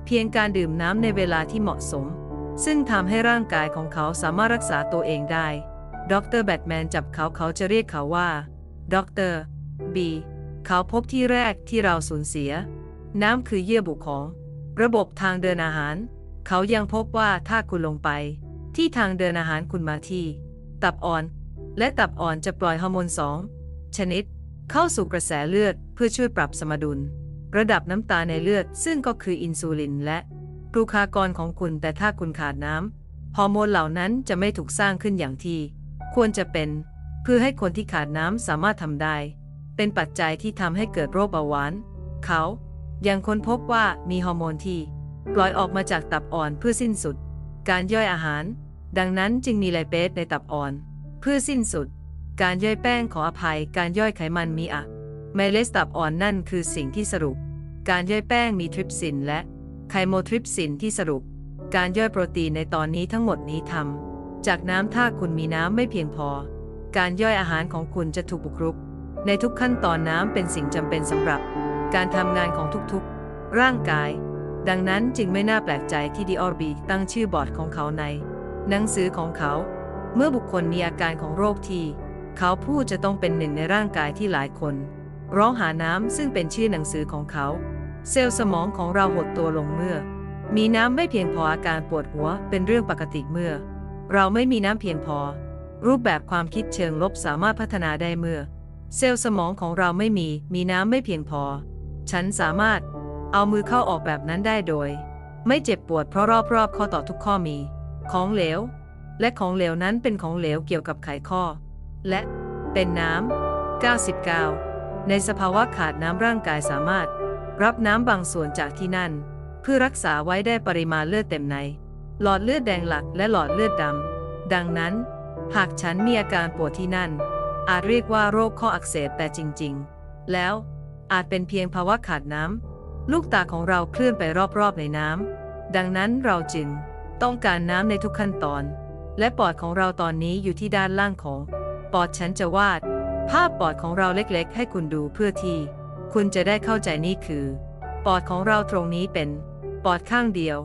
Speaker 1: เพียงการดื่มน้ำในเวลาที่เหมาะสมซึ่งทำให้ร่างกายของเขาสามารถรักษาตัวเองได้ดร.แบทแมนจับเขาจะเรียกเขาว่าดร.บีเขาพบที่แรกที่เราสูญเสียน้ำคือเยื่อบุของระบบทางเดินอาหารเขายังพบว่าถ้าคุณลงไปที่ทางเดินอาหารคุณมาที่ตับอ่อนและตับอ่อนจะปล่อยฮอร์โมน2 ชนิด เข้าสู่กระแสเลือดเพื่อช่วยปรับสมดุลระดับน้ำตาลในเลือดซึ่งก็คืออินซูลินและกลูคากอนของคุณแต่ถ้าคุณขาดน้ำฮอร์โมนเหล่านั้นจะไม่ถูกสร้างขึ้นอย่างที่ควรจะเป็นเพื่อให้คนที่ขาดน้ำสามารถทำได้เป็นปัจจัยที่ทำให้เกิดโรคเบาหวานเขายังค้นพบว่ามีฮอร์โมนที่ปล่อยออกมาจากตับอ่อนเพื่อสิ้นสุดการย่อยอาหารดังนั้นจึงมีไลเปสในตับอ่อนเพื่อสิ้นสุดการย่อยแป้งขออภัยการย่อยไขมันมีไมเลสตับอ่อนนั่นคือสิ่งที่สรุปการย่อยแป้งมีทริปซินและไคโมทริปซินที่สรุปการย่อยโปรตีนในตอนนี้ทั้งหมดนี้ทำจากน้ำถ้าคุณมีน้ำไม่เพียงพอการย่อยอาหารของคุณจะถูกบุกรุกในทุกขั้นตอนน้ำเป็นสิ่งจำเป็นสำหรับการทำงานของทุกๆร่างกายดังนั้นจึงไม่น่าแปลกใจที่ดิออร์บีตั้งชื่อบอร์ดของเขาในหนังสือของเขาเมื่อบุคคลมีอาการของโรคที่เขาพูดจะต้องเป็นหนึ่งในร่างกายที่หลายคนร้องหาน้ำซึ่งเป็นชื่อหนังสือของเขาเซลล์สมองของเราหดตัวลงเมื่อมีน้ำไม่เพียงพออาการปวดหัวเป็นเรื่องปกติเมื่อเราไม่มีน้ำเพียงพอรูปแบบความคิดเชิงลบสามารถพัฒนาได้เมื่อเซลล์สมองของเราไม่มีน้ำไม่เพียงพอฉันสามารถเอามือเข้าออกแบบนั้นได้โดยไม่เจ็บปวดเพราะรอบๆข้อต่อทุกข้อมีของเหลวและของเหลวนั้นเป็นของเหลวเกี่ยวกับไขข้อและเป็นน้ำ99ในสภาวะขาดน้ำร่างกายสามารถรับน้ำบางส่วนจากที่นั่นเพื่อรักษาไว้ได้ปริมาณเลือดเต็มในหลอดเลือดแดงหลักและหลอดเลือดดำดังนั้นหากฉันมีอาการปวดที่นั่นอาจเรียกว่าโรคข้ออักเสบแต่จริงๆแล้วอาจเป็นเพียงภาวะขาดน้ำลูกตาของเราเคลื่อนไปรอบๆในน้ำดังนั้นเราจึงต้องการน้ำในทุกขั้นตอนและปอดของเราตอนนี้อยู่ที่ด้านล่างของปอดฉันจะวาดภาพปอดของเราเล็กๆให้คุณดูเพื่อที่คุณจะได้เข้าใจนี่คือปอดของเราตรงนี้เป็นปอดข้างเดียว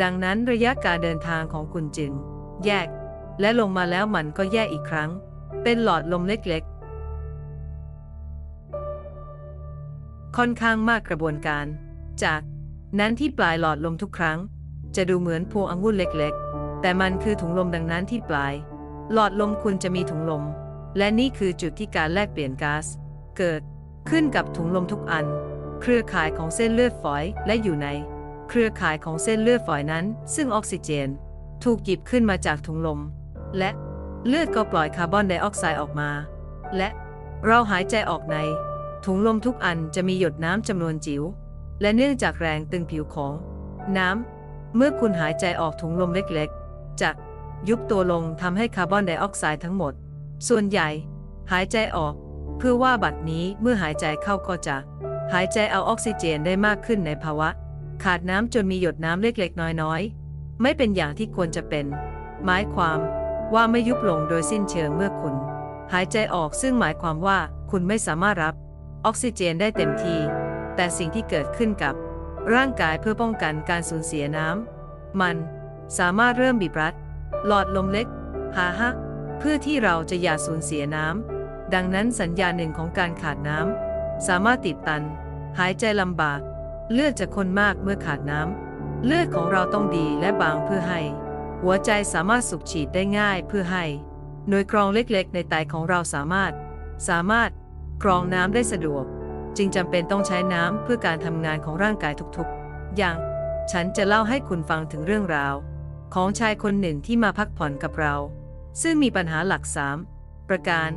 Speaker 1: ดังนั้นระยะการเดินทางของคุณจึงแยกและลงมาแล้วมันก็แยกอีกครั้งเป็นหลอดลมเล็กๆค่อนข้างมากกระบวนการจากนั้นที่ปลายหลอดลมทุกครั้งจะดูเหมือนพวงองุ่นเล็กๆแต่มันคือถุงลมดังนั้นที่ปลายหลอดลมคุณจะมีถุงลมและนี่คือจุดที่การแลกเปลี่ยนก๊าซเกิดขึ้นกับถุงลมทุกอันเครือข่ายของเส้นเลือดฝอยและอยู่ในเครือข่ายของเส้นเลือดฝอยนั้นซึ่งออกซิเจนถูกหยิบขึ้นมาจากถุงลมและเลือดก็ปล่อยคาร์บอนไดออกไซด์ออกมาและเราหายใจออกในถุงลมทุกอันจะมีหยดน้ำจำนวนจิ๋วและเนื่องจากแรงตึงผิวของน้ำเมื่อคุณหายใจออกถุงลมเล็กๆจะยุบตัวลงทำให้คาร์บอนไดออกไซด์ทั้งหมดส่วนใหญ่หายใจออกเพื่อว่าบัดนี้เมื่อหายใจเข้าก็จะหายใจเอาออกซิเจนได้มากขึ้นในภาวะขาดน้ำจนมีหยดน้ำเล็กๆน้อยๆไม่เป็นอย่างที่ควรจะเป็นหมายความว่าไม่ยุบลงโดยสิ้นเชิงเมื่อคุณหายใจออกซึ่งหมายความว่าคุณไม่สามารถรับออกซิเจนได้เต็มที่แต่สิ่งที่เกิดขึ้นกับร่างกายเพื่อป้องกันการสูญเสียน้ำมันสามารถเริ่มบีบรัดหลอดลมเล็กเพื่อที่เราจะอย่าสูญเสียน้ำดังนั้นสัญญาณหนึ่งของการขาดน้ำสามารถติดตันหายใจลำบากเลือดจะข้นมากเมื่อขาดน้ำเลือดของเราต้องดีและบางเพื่อให้หัวใจสามารถสูบฉีดได้ง่ายเพื่อให้หน่วยกรองเล็กๆในไตของเราสามารถกรองน้ำได้สะดวกจึงจำเป็นต้องใช้น้ำเพื่อการทำงานของร่างกายทุกๆอย่างฉันจะเล่าให้คุณฟังถึงเรื่องราวของชายคนหนึ่งที่มาพักผ่อนกับเราซึ่งมีปัญหาหลัก3ประการ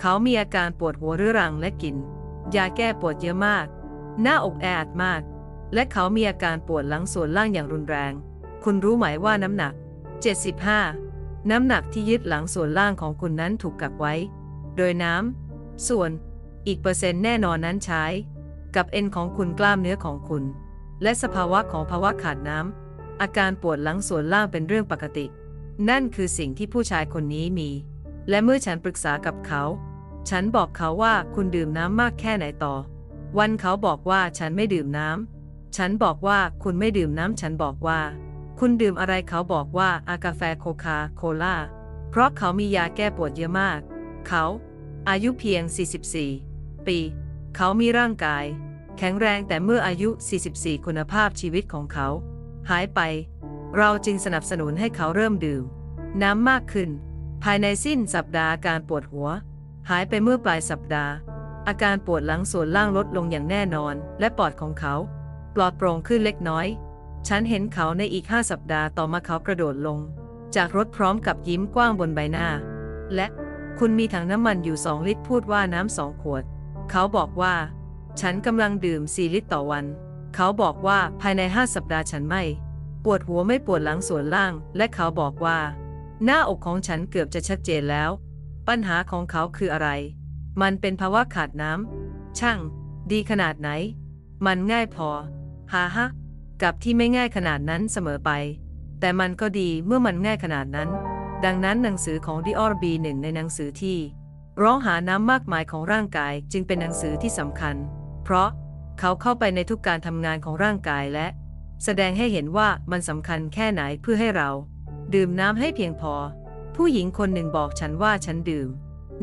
Speaker 1: เขามีอาการปวดหัวเรื้อรังและกินยาแก้ปวดเยอะมากหน้าอกแออัดมากและเขามีอาการปวดหลังส่วนล่างอย่างรุนแรงคุณรู้ไหมว่าน้ำหนัก75น้ำหนักที่ยึดหลังส่วนล่างของคุณนั้นถูกกักไว้โดยน้ำส่วนอีกเปอร์เซ็นต์แน่นอนนั้นใช้กับเอ็นของคุณกล้ามเนื้อของคุณและสภาวะของภาวะขาดน้ำอาการปวดหลังส่วนล่างเป็นเรื่องปกตินั่นคือสิ่งที่ผู้ชายคนนี้มีและเมื่อฉันปรึกษากับเขาฉันบอกเขาว่าคุณดื่มน้ำมากแค่ไหนต่อวันเขาบอกว่าฉันไม่ดื่มน้ำฉันบอกว่าคุณไม่ดื่มน้ำฉันบอกว่าคุณดื่มอะไรเขาบอกว่ากาแฟโคคาโคล่าเพราะเขามียาแก้ปวดเยอะมากเขาอายุเพียง44ปีเขามีร่างกายแข็งแรงแต่เมื่ออายุ44คุณภาพชีวิตของเขาหายไปเราจึงสนับสนุนให้เขาเริ่มดื่มน้ำมากขึ้นภายในสิ้นสัปดาห์การปวดหัวหายไปเมื่อปลายสัปดาห์ อาการปวดหลังส่วนล่างลดลงอย่างแน่นอนและปอดของเขาปลอดโปร่งขึ้นเล็กน้อยฉันเห็นเขาในอีก5 สัปดาห์ต่อมาเขากระโดดลงจากรถพร้อมกับยิ้มกว้างบนใบหน้าและคุณมีถังน้ำมันอยู่2 ลิตรพูดว่าน้ำ2 ขวดเขาบอกว่าฉันกำลังดื่ม4 ลิตรต่อวันเขาบอกว่าภายใน5 สัปดาห์ฉันไม่ปวดหัวไม่ปวดหลังส่วนล่างและเขาบอกว่าหน้าอกของฉันเกือบจะชัดเจนแล้วปัญหาของเขาคืออะไรมันเป็นภาวะขาดน้ำช่างดีขนาดไหนมันง่ายพอฮะกับที่ไม่ง่ายขนาดนั้นเสมอไปแต่มันก็ดีเมื่อมันง่ายขนาดนั้นดังนั้นหนังสือของ Dior B1 ในหนังสือที่ร้องหาน้ำมากมายของร่างกายจึงเป็นหนังสือที่สำคัญเพราะเขาเข้าไปในทุกการทำงานของร่างกายและแสดงให้เห็นว่ามันสำคัญแค่ไหนเพื่อให้เราดื่มน้ำให้เพียงพอผู้หญิงคนหนึ่งบอกฉันว่าฉันดื่ม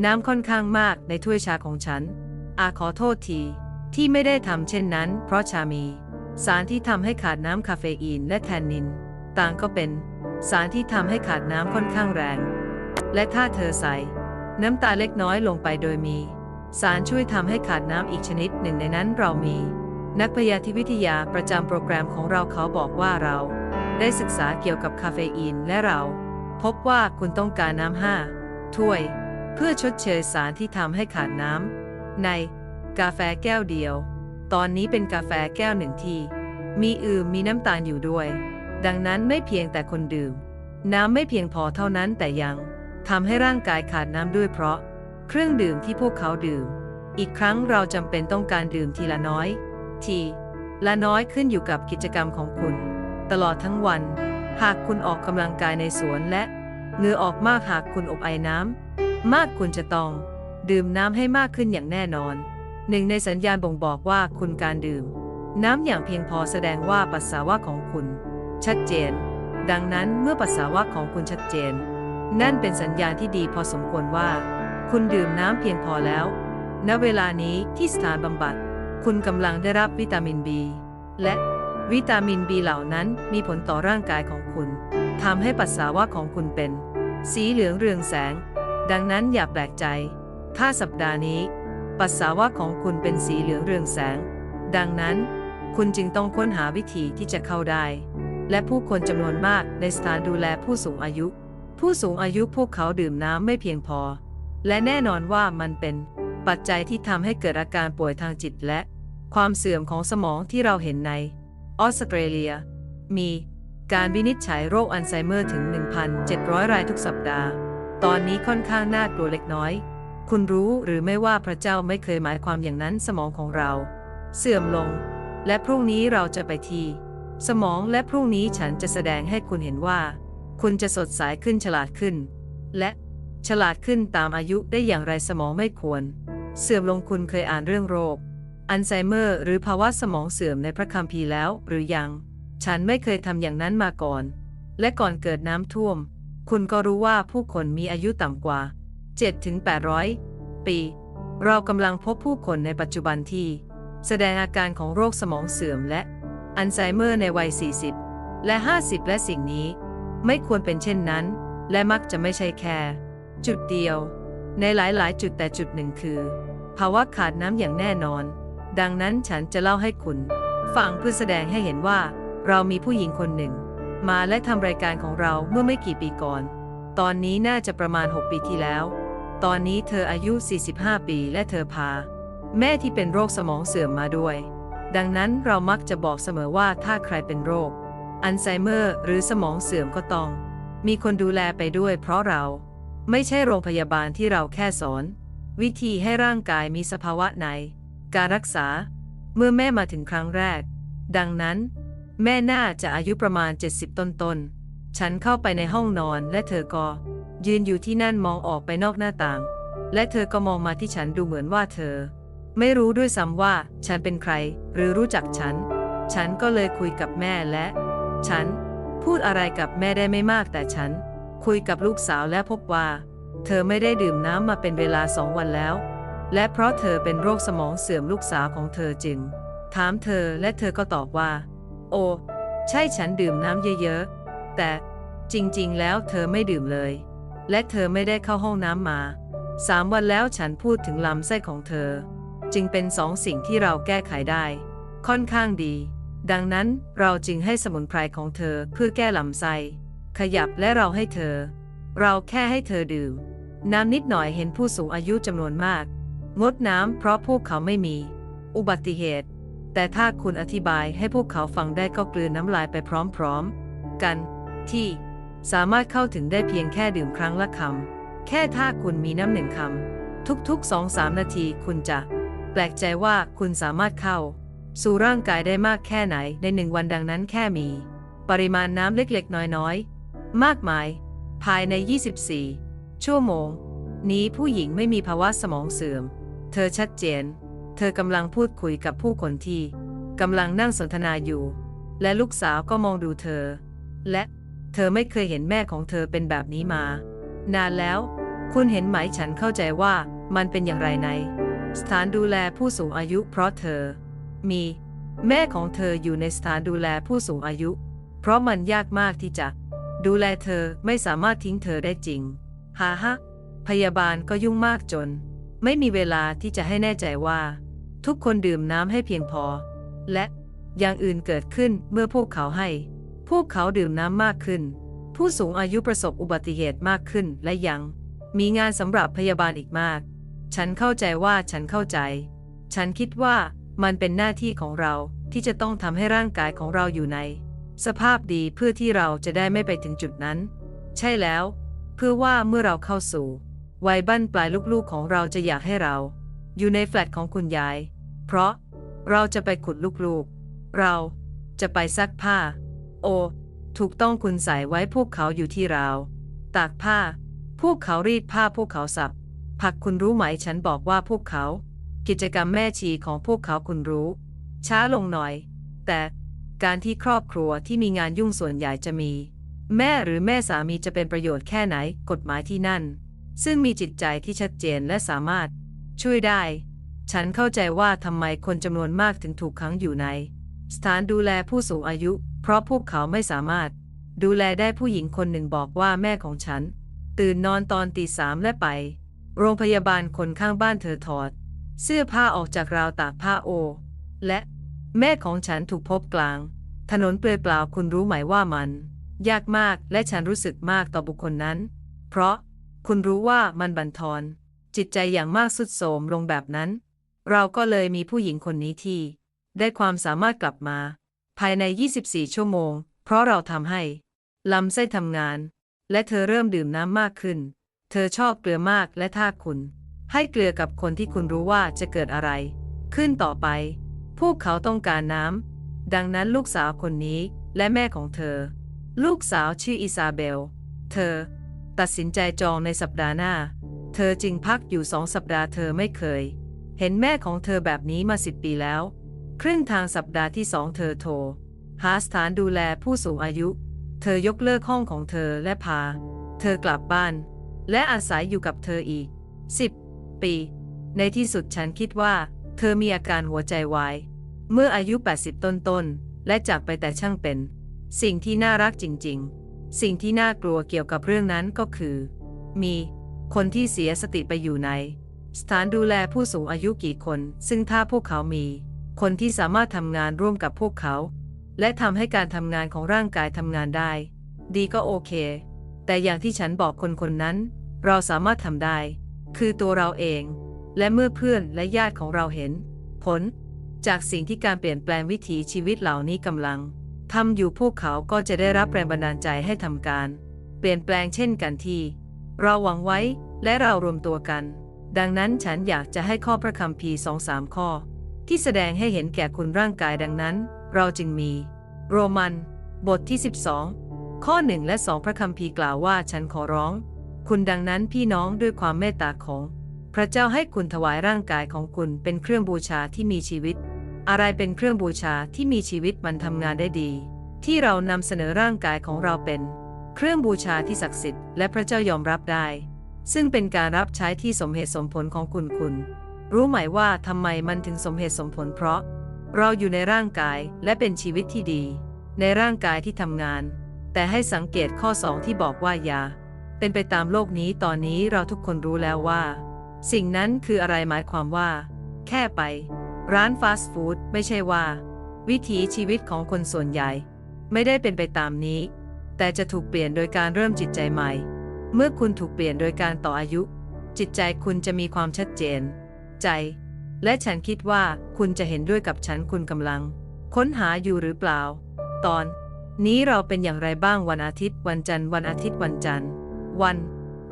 Speaker 1: น้ำค่อนข้างมากในถ้วยชาของฉันขอโทษทีที่ไม่ได้ทำเช่นนั้นเพราะชามีสารที่ทำให้ขาดน้ำคาเฟอีนและแทนนินต่างก็เป็นสารที่ทำให้ขาดน้ำค่อนข้างแรงและถ้าเธอใส่น้ำตาลเล็กน้อยลงไปโดยมีสารช่วยทำให้ขาดน้ำอีกชนิดหนึ่งในนั้นเรามีนักพยาธิวิทยาประจำโปรแกรมของเราเขาบอกว่าเราได้ศึกษาเกี่ยวกับคาเฟอีนและเราพบว่าคุณต้องการน้ำ5 ถ้วยเพื่อชดเชยสารที่ทำให้ขาดน้ำในกาแฟแก้วเดียวตอนนี้เป็นกาแฟแก้วหนึ่งที่มีน้ำตาลอยู่ด้วยดังนั้นไม่เพียงแต่คนดื่มน้ำไม่เพียงพอเท่านั้นแต่ยังทำให้ร่างกายขาดน้ำด้วยเพราะเครื่องดื่มที่พวกเขาดื่มอีกครั้งเราจำเป็นต้องการดื่มทีละน้อยทีละน้อยขึ้นอยู่กับกิจกรรมของคุณตลอดทั้งวันหากคุณออกกำลังกายในสวนและเหงื่อออกมากหากคุณอบไอน้ำมากคุณจะต้องดื่มน้ำให้มากขึ้นอย่างแน่นอนหนึ่งในสัญญาณบ่งบอกว่าคุณการดื่มน้ำอย่างเพียงพอแสดงว่าปัสสาวะของคุณชัดเจนดังนั้นเมื่อปัสสาวะของคุณชัดเจนนั่นเป็นสัญญาณที่ดีพอสมควรว่าคุณดื่มน้ำเพียงพอแล้วณเวลานี้ที่สถานบำบัดคุณกำลังได้รับวิตามิน B และวิตามิน B เหล่านั้นมีผลต่อร่างกายของคุณทำให้ปัสสาวะของคุณเป็นสีเหลืองเรืองแสงดังนั้นอย่าแปลกใจถ้าสัปดาห์นี้ปัสสาวะของคุณเป็นสีเหลืองเรืองแสงดังนั้นคุณจึงต้องค้นหาวิธีที่จะเข้าได้และผู้คนจำนวนมากในสถานดูแลผู้สูงอายุพวกเขาดื่มน้ำไม่เพียงพอและแน่นอนว่ามันเป็นปัจจัยที่ทำให้เกิดอาการป่วยทางจิตและความเสื่อมของสมองที่เราเห็นในออสเตรเลียมีการวินิจฉัยโรคอัลไซเมอร์ถึง 1,700 รายทุกสัปดาห์ตอนนี้ค่อนข้างน่ากลัวเล็กน้อยคุณรู้หรือไม่ว่าพระเจ้าไม่เคยหมายความอย่างนั้นสมองของเราเสื่อมลงและพรุ่งนี้เราจะไปที่สมองและพรุ่งนี้ฉันจะแสดงให้คุณเห็นว่าคุณจะสดใสขึ้นฉลาดขึ้นและฉลาดขึ้นตามอายุได้อย่างไรสมองไม่ควรเสื่อมลงคุณเคยอ่านเรื่องโรคอัลไซเมอร์หรือภาวะสมองเสื่อมในพระคัมภีร์แล้วหรือยังฉันไม่เคยทำอย่างนั้นมาก่อนและก่อนเกิดน้ำท่วมคุณก็รู้ว่าผู้คนมีอายุต่ำกว่า 7-800 ปีเรากำลังพบผู้คนในปัจจุบันที่แสดงอาการของโรคสมองเสื่อมและอัลไซเมอร์ในวัย 40 และ 50 และสิ่งนี้ไม่ควรเป็นเช่นนั้นและมักจะไม่ใช่แค่จุดเดียวในหลายๆจุดแต่จุดหนึ่งคือภาวะขาดน้ำอย่างแน่นอนดังนั้นฉันจะเล่าให้คุณฟังเพื่อแสดงให้เห็นว่าเรามีผู้หญิงคนหนึ่งมาและทำรายการของเราเมื่อไม่กี่ปีก่อนตอนนี้น่าจะประมาณ6 ปีที่แล้วตอนนี้เธออายุ 45 ปีและเธอพาแม่ที่เป็นโรคสมองเสื่อมมาด้วยดังนั้นเรามักจะบอกเสมอว่าถ้าใครเป็นโรคอัลไซเมอร์หรือสมองเสื่อมก็ต้องมีคนดูแลไปด้วยเพราะเราไม่ใช่โรงพยาบาลที่เราแค่สอนวิธีให้ร่างกายมีสภาวะในการรักษาเมื่อแม่มาถึงครั้งแรกดังนั้นแม่น่าจะอายุประมาณ70ต้นฉันเข้าไปในห้องนอนและเธอก็ยืนอยู่ที่นั่นมองออกไปนอกหน้าต่างและเธอก็มองมาที่ฉันดูเหมือนว่าเธอไม่รู้ด้วยซ้ำว่าฉันเป็นใครหรือรู้จักฉันก็เลยคุยกับแม่และฉันพูดอะไรกับแม่ได้ไม่มากแต่ฉันคุยกับลูกสาวและพบว่าเธอไม่ได้ดื่มน้ำมาเป็นเวลา2 วันแล้วและเพราะเธอเป็นโรคสมองเสื่อมลูกสาวของเธอจึงถามเธอและเธอก็ตอบว่าโอ้ใช่ฉันดื่มน้ำเยอะๆแต่จริงๆแล้วเธอไม่ดื่มเลยและเธอไม่ได้เข้าห้องน้ำมา3 วันแล้วฉันพูดถึงลำไส้ของเธอ จึงเป็นสองสิ่งที่เราแก้ไขได้ค่อนข้างดีดังนั้นเราจึงให้สมุนไพรของเธอเพื่อแก้ลำไส้ขยับและเราแค่ให้เธอดื่มน้ำนิดหน่อยเห็นผู้สูงอายุจำนวนมากงดน้ำเพราะพวกเขาไม่มีอุบัติเหตุแต่ถ้าคุณอธิบายให้พวกเขาฟังได้ก็กลืนน้ำลายไปพร้อมๆกันที่สามารถเข้าถึงได้เพียงแค่ดื่มครั้งละคำแค่ถ้าคุณมีน้ำหนึ่งคำทุกๆ 2-3 นาทีคุณจะแปลกใจว่าคุณสามารถเข้าสู่ร่างกายได้มากแค่ไหนใน1 วันดังนั้นแค่มีปริมาณน้ำเล็กๆน้อยๆมากมายภายใน24 ชั่วโมงนี้ผู้หญิงไม่มีภาวะสมองเสื่อมเธอชัดเจนเธอกำลังพูดคุยกับผู้คนที่กำลังนั่งสนทนาอยู่และลูกสาวก็มองดูเธอและเธอไม่เคยเห็นแม่ของเธอเป็นแบบนี้มานานแล้วคุณเห็นไหมฉันเข้าใจว่ามันเป็นอย่างไรในสถานดูแลผู้สูงอายุเพราะเธอมีแม่ของเธออยู่ในสถานดูแลผู้สูงอายุเพราะมันยากมากที่จะดูแลเธอไม่สามารถทิ้งเธอได้จริงพยาบาลก็ยุ่งมากจนไม่มีเวลาที่จะให้แน่ใจว่าทุกคนดื่มน้ำให้เพียงพอและอย่างอื่นเกิดขึ้นเมื่อพวกเขาดื่มน้ำมากขึ้นผู้สูงอายุประสบอุบัติเหตุมากขึ้นและยังมีงานสำหรับพยาบาลอีกมากฉันเข้าใจฉันคิดว่ามันเป็นหน้าที่ของเราที่จะต้องทำให้ร่างกายของเราอยู่ในสภาพดีเพื่อที่เราจะได้ไม่ไปถึงจุดนั้นใช่แล้วเพื่อว่าเมื่อเราเข้าสู่วัยบั้นปลายลูกๆของเราจะอยากให้เราอยู่ในแฟลตของคุณยายเพราะเราจะไปขุดลูกๆเราจะไปซักผ้าโอถูกต้องคุณใส่ไว้พวกเขาอยู่ที่ราวตากผ้าพวกเขารีดผ้าพวกเขาสับผักคุณรู้ไหมฉันบอกว่าพวกเขากิจกรรมแม่ชีของพวกเขาคุณรู้ช้าลงหน่อยแต่การที่ครอบครัวที่มีงานยุ่งส่วนใหญ่จะมีแม่หรือแม่สามีจะเป็นประโยชน์แค่ไหนกฎหมายที่นั่นซึ่งมีจิตใจที่ชัดเจนและสามารถช่วยได้ฉันเข้าใจว่าทำไมคนจำนวนมากถึงถูกขังอยู่ในสถานดูแลผู้สูงอายุเพราะพวกเขาไม่สามารถดูแลได้ผู้หญิงคนหนึ่งบอกว่าแม่ของฉันตื่นนอนตอนตี 3และไปโรงพยาบาลคนข้างบ้านเธอถอดเสื้อผ้าออกจากราวตากผ้าและแม่ของฉันถูกพบกลางถนนเปลือยเปล่าคุณรู้ไหมว่ามันยากมากและฉันรู้สึกมากต่อบุคคลนั้นเพราะคุณรู้ว่ามันบั่นทอนจิตใจอย่างมากทรุดโทรมลงแบบนั้นเราก็เลยมีผู้หญิงคนนี้ที่ได้ความสามารถกลับมาภายใน24 ชั่วโมงเพราะเราทำให้ลำไส้ทำงานและเธอเริ่มดื่มน้ำมากขึ้นเธอชอบเกลือมากและถ้าคุณให้เกลือกับคนที่คุณรู้ว่าจะเกิดอะไรขึ้นต่อไปพวกเขาต้องการน้ำดังนั้นลูกสาวคนนี้และแม่ของเธอลูกสาวชื่ออิซาเบลเธอตัดสินใจจองในสัปดาห์หน้าเธอจึงพักอยู่2 สัปดาห์เธอไม่เคยเห็นแม่ของเธอแบบนี้มา10 ปีแล้วครึ่งทางสัปดาห์ที่2เธอโทรหาสถานดูแลผู้สูงอายุเธอยกเลิกห้องของเธอและพาเธอกลับบ้านและอาศัยอยู่กับเธออีก10 ปีในที่สุดฉันคิดว่าเธอมีอาการหัวใจวายเมื่ออายุ80ต้นๆและจากไปแต่ช่างเป็นสิ่งที่น่ารักจริงๆสิ่งที่น่ากลัวเกี่ยวกับเรื่องนั้นก็คือมีคนที่เสียสติไปอยู่ในสถานดูแลผู้สูงอายุกี่คนซึ่งถ้าพวกเขามีคนที่สามารถทำงานร่วมกับพวกเขาและทำให้การทำงานของร่างกายทำงานได้ดีก็โอเคแต่อย่างที่ฉันบอกคนนั้นเราสามารถทำได้คือตัวเราเองและเมื่อเพื่อนและญาติของเราเห็นผลจากสิ่งที่การเปลี่ยนแปลงวิถีชีวิตเหล่านี้กำลังทำอยู่พวกเขาก็จะได้รับแรงบันดาลใจให้ทำการเปลี่ยนแปลงเช่นกันที่เราหวังไว้และเรารวมตัวกันดังนั้นฉันอยากจะให้ข้อพระคัมภีร์2-3 ข้อที่แสดงให้เห็นแก่คุณร่างกายดังนั้นเราจึงมีโรมันบทที่12ข้อ1และ2พระคัมภีร์กล่าวว่าฉันขอร้องคุณดังนั้นพี่น้องด้วยความเมตตาของพระเจ้าให้คุณถวายร่างกายของคุณเป็นเครื่องบูชาที่มีชีวิตอะไรเป็นเครื่องบูชาที่มีชีวิตมันทำงานได้ดีที่เรานำเสนอร่างกายของเราเป็นเครื่องบูชาที่ศักดิ์สิทธิ์และพระเจ้ายอมรับได้ซึ่งเป็นการรับใช้ที่สมเหตุสมผลของคุณรู้ไหมว่าทำไมมันถึงสมเหตุสมผลเพราะเราอยู่ในร่างกายและเป็นชีวิตที่ดีในร่างกายที่ทำงานแต่ให้สังเกตข้อ2ที่บอกว่าอย่าเป็นไปตามโลกนี้ตอนนี้เราทุกคนรู้แล้วว่าสิ่งนั้นคืออะไรหมายความว่า แค่ไปร้านฟาสต์ฟู้ดไม่ใช่ว่าวิถีชีวิตของคนส่วนใหญ่ไม่ได้เป็นไปตามนี้แต่จะถูกเปลี่ยนโดยการเริ่มจิตใจใหม่เมื่อคุณถูกเปลี่ยนโดยการต่ออายุจิตใจคุณจะมีความชัดเจนใจและฉันคิดว่าคุณจะเห็นด้วยกับฉันคุณกำลังค้นหาอยู่หรือเปล่าตอนนี้เราเป็นอย่างไรบ้างวันอาทิตย์วันจันทร์วันอาทิตย์วันจันทร์วัน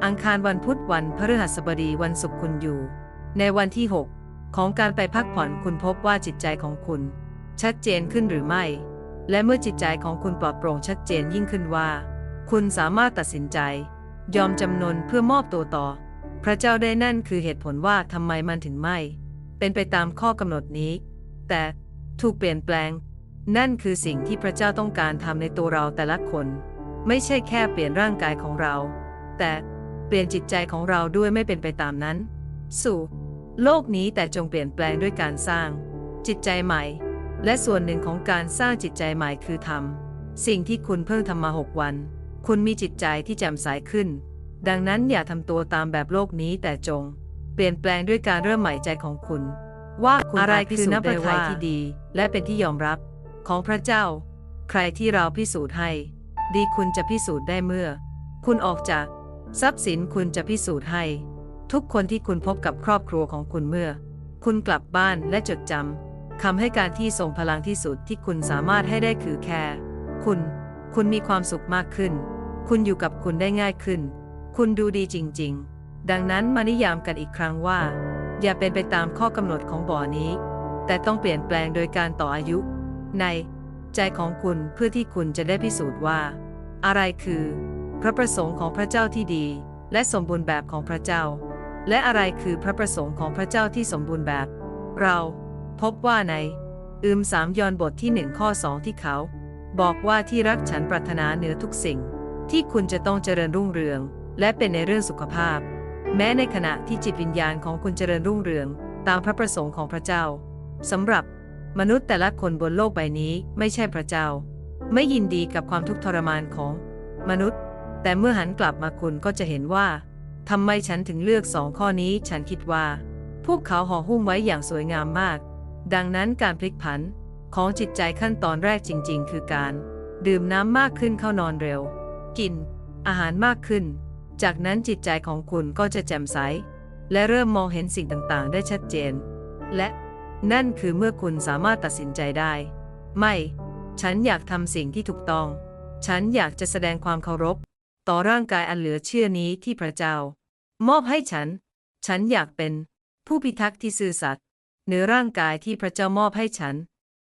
Speaker 1: อังคารวันพุธวันพฤหัสบดีวันศุกร์คุณอยู่ในวันที่ 6 ของการไปพักผ่อนคุณพบว่าจิตใจของคุณชัดเจนขึ้นหรือไม่และเมื่อจิตใจของคุณปลอดโปร่งชัดเจนยิ่งขึ้นว่าคุณสามารถตัดสินใจยอมจำนนเพื่อมอบตัวต่อพระเจ้าได้นั่นคือเหตุผลว่าทำไมมันถึงไม่เป็นไปตามข้อกำหนดนี้แต่ถูกเปลี่ยนแปลงนั่นคือสิ่งที่พระเจ้าต้องการทำในตัวเราแต่ละคนไม่ใช่แค่เปลี่ยนร่างกายของเราแต่เปลี่ยนจิตใจของเราด้วยไม่เป็นไปตามนั้นสู่โลกนี้แต่จงเปลี่ยนแปลงด้วยการสร้างจิตใจใหม่และส่วนหนึ่งของการสร้างจิตใจใหม่คือทำสิ่งที่คุณเพิ่งทำมา6 วันคุณมีจิตใจที่แจ่มใสขึ้นดังนั้นอย่าทำตัวตามแบบโลกนี้แต่จงเปลี่ยนแปลงด้วยการเริ่มใหม่ใจของคุณว่าอะไรคือน้ำพระทัยที่ดีและเป็นที่ยอมรับของพระเจ้าใครที่เราพิสูจน์ให้ดีคุณจะพิสูจน์ได้เมื่อคุณออกจากทรัพย์สินคุณจะพิสูจน์ให้ทุกคนที่คุณพบกับครอบครัวของคุณเมื่อคุณกลับบ้านและจดจำคำให้การที่ทรงพลังที่สุดที่คุณสามารถให้ได้คือแค่คุณมีความสุขมากขึ้นคุณอยู่กับคุณได้ง่ายขึ้นคุณดูดีจริงๆดังนั้นมานิยามกันอีกครั้งว่าอย่าเป็นไปตามข้อกำหนดของบ่อนี้แต่ต้องเปลี่ยนแปลงโดยการต่ออายุในใจของคุณเพื่อที่คุณจะได้พิสูจน์ว่าอะไรคือพระประสงค์ของพระเจ้าที่ดีและสมบูรณ์แบบของพระเจ้าและอะไรคือพระประสงค์ของพระเจ้าที่สมบูรณ์แบบเราพบว่าใน3 ยอห์นบทที่1ข้อ2ที่เขาบอกว่าที่รักฉันปรารถนาเหนือทุกสิ่งที่คุณจะต้องเจริญรุ่งเรืองและเป็นในเรื่องสุขภาพแม้ในขณะที่จิตวิญญาณของคุณเจริญรุ่งเรืองตามพระประสงค์ของพระเจ้าสำหรับมนุษย์แต่ละคนบนโลกใบนี้ไม่ใช่พระเจ้าไม่ยินดีกับความทุกข์ทรมานของมนุษย์แต่เมื่อหันกลับมาคุณก็จะเห็นว่าทำไมฉันถึงเลือก2 ข้อนี้ฉันคิดว่าพวกเขาห่อหุ้มไว้อย่างสวยงามมากดังนั้นการพลิกผันของจิตใจขั้นตอนแรกจริงๆคือการดื่มน้ำมากขึ้นเข้านอนเร็วกินอาหารมากขึ้นจากนั้นจิตใจของคุณก็จะแจ่มใสและเริ่มมองเห็นสิ่งต่างๆได้ชัดเจนและนั่นคือเมื่อคุณสามารถตัดสินใจได้ไม่ฉันอยากทำสิ่งที่ถูกต้องฉันอยากจะแสดงความเคารพต่อร่างกายอันเหลือเชื่อนี้ที่พระเจ้ามอบให้ฉันอยากเป็นผู้พิทักษ์ที่ซื่อสัตย์เหนือร่างกายที่พระเจ้ามอบให้ฉัน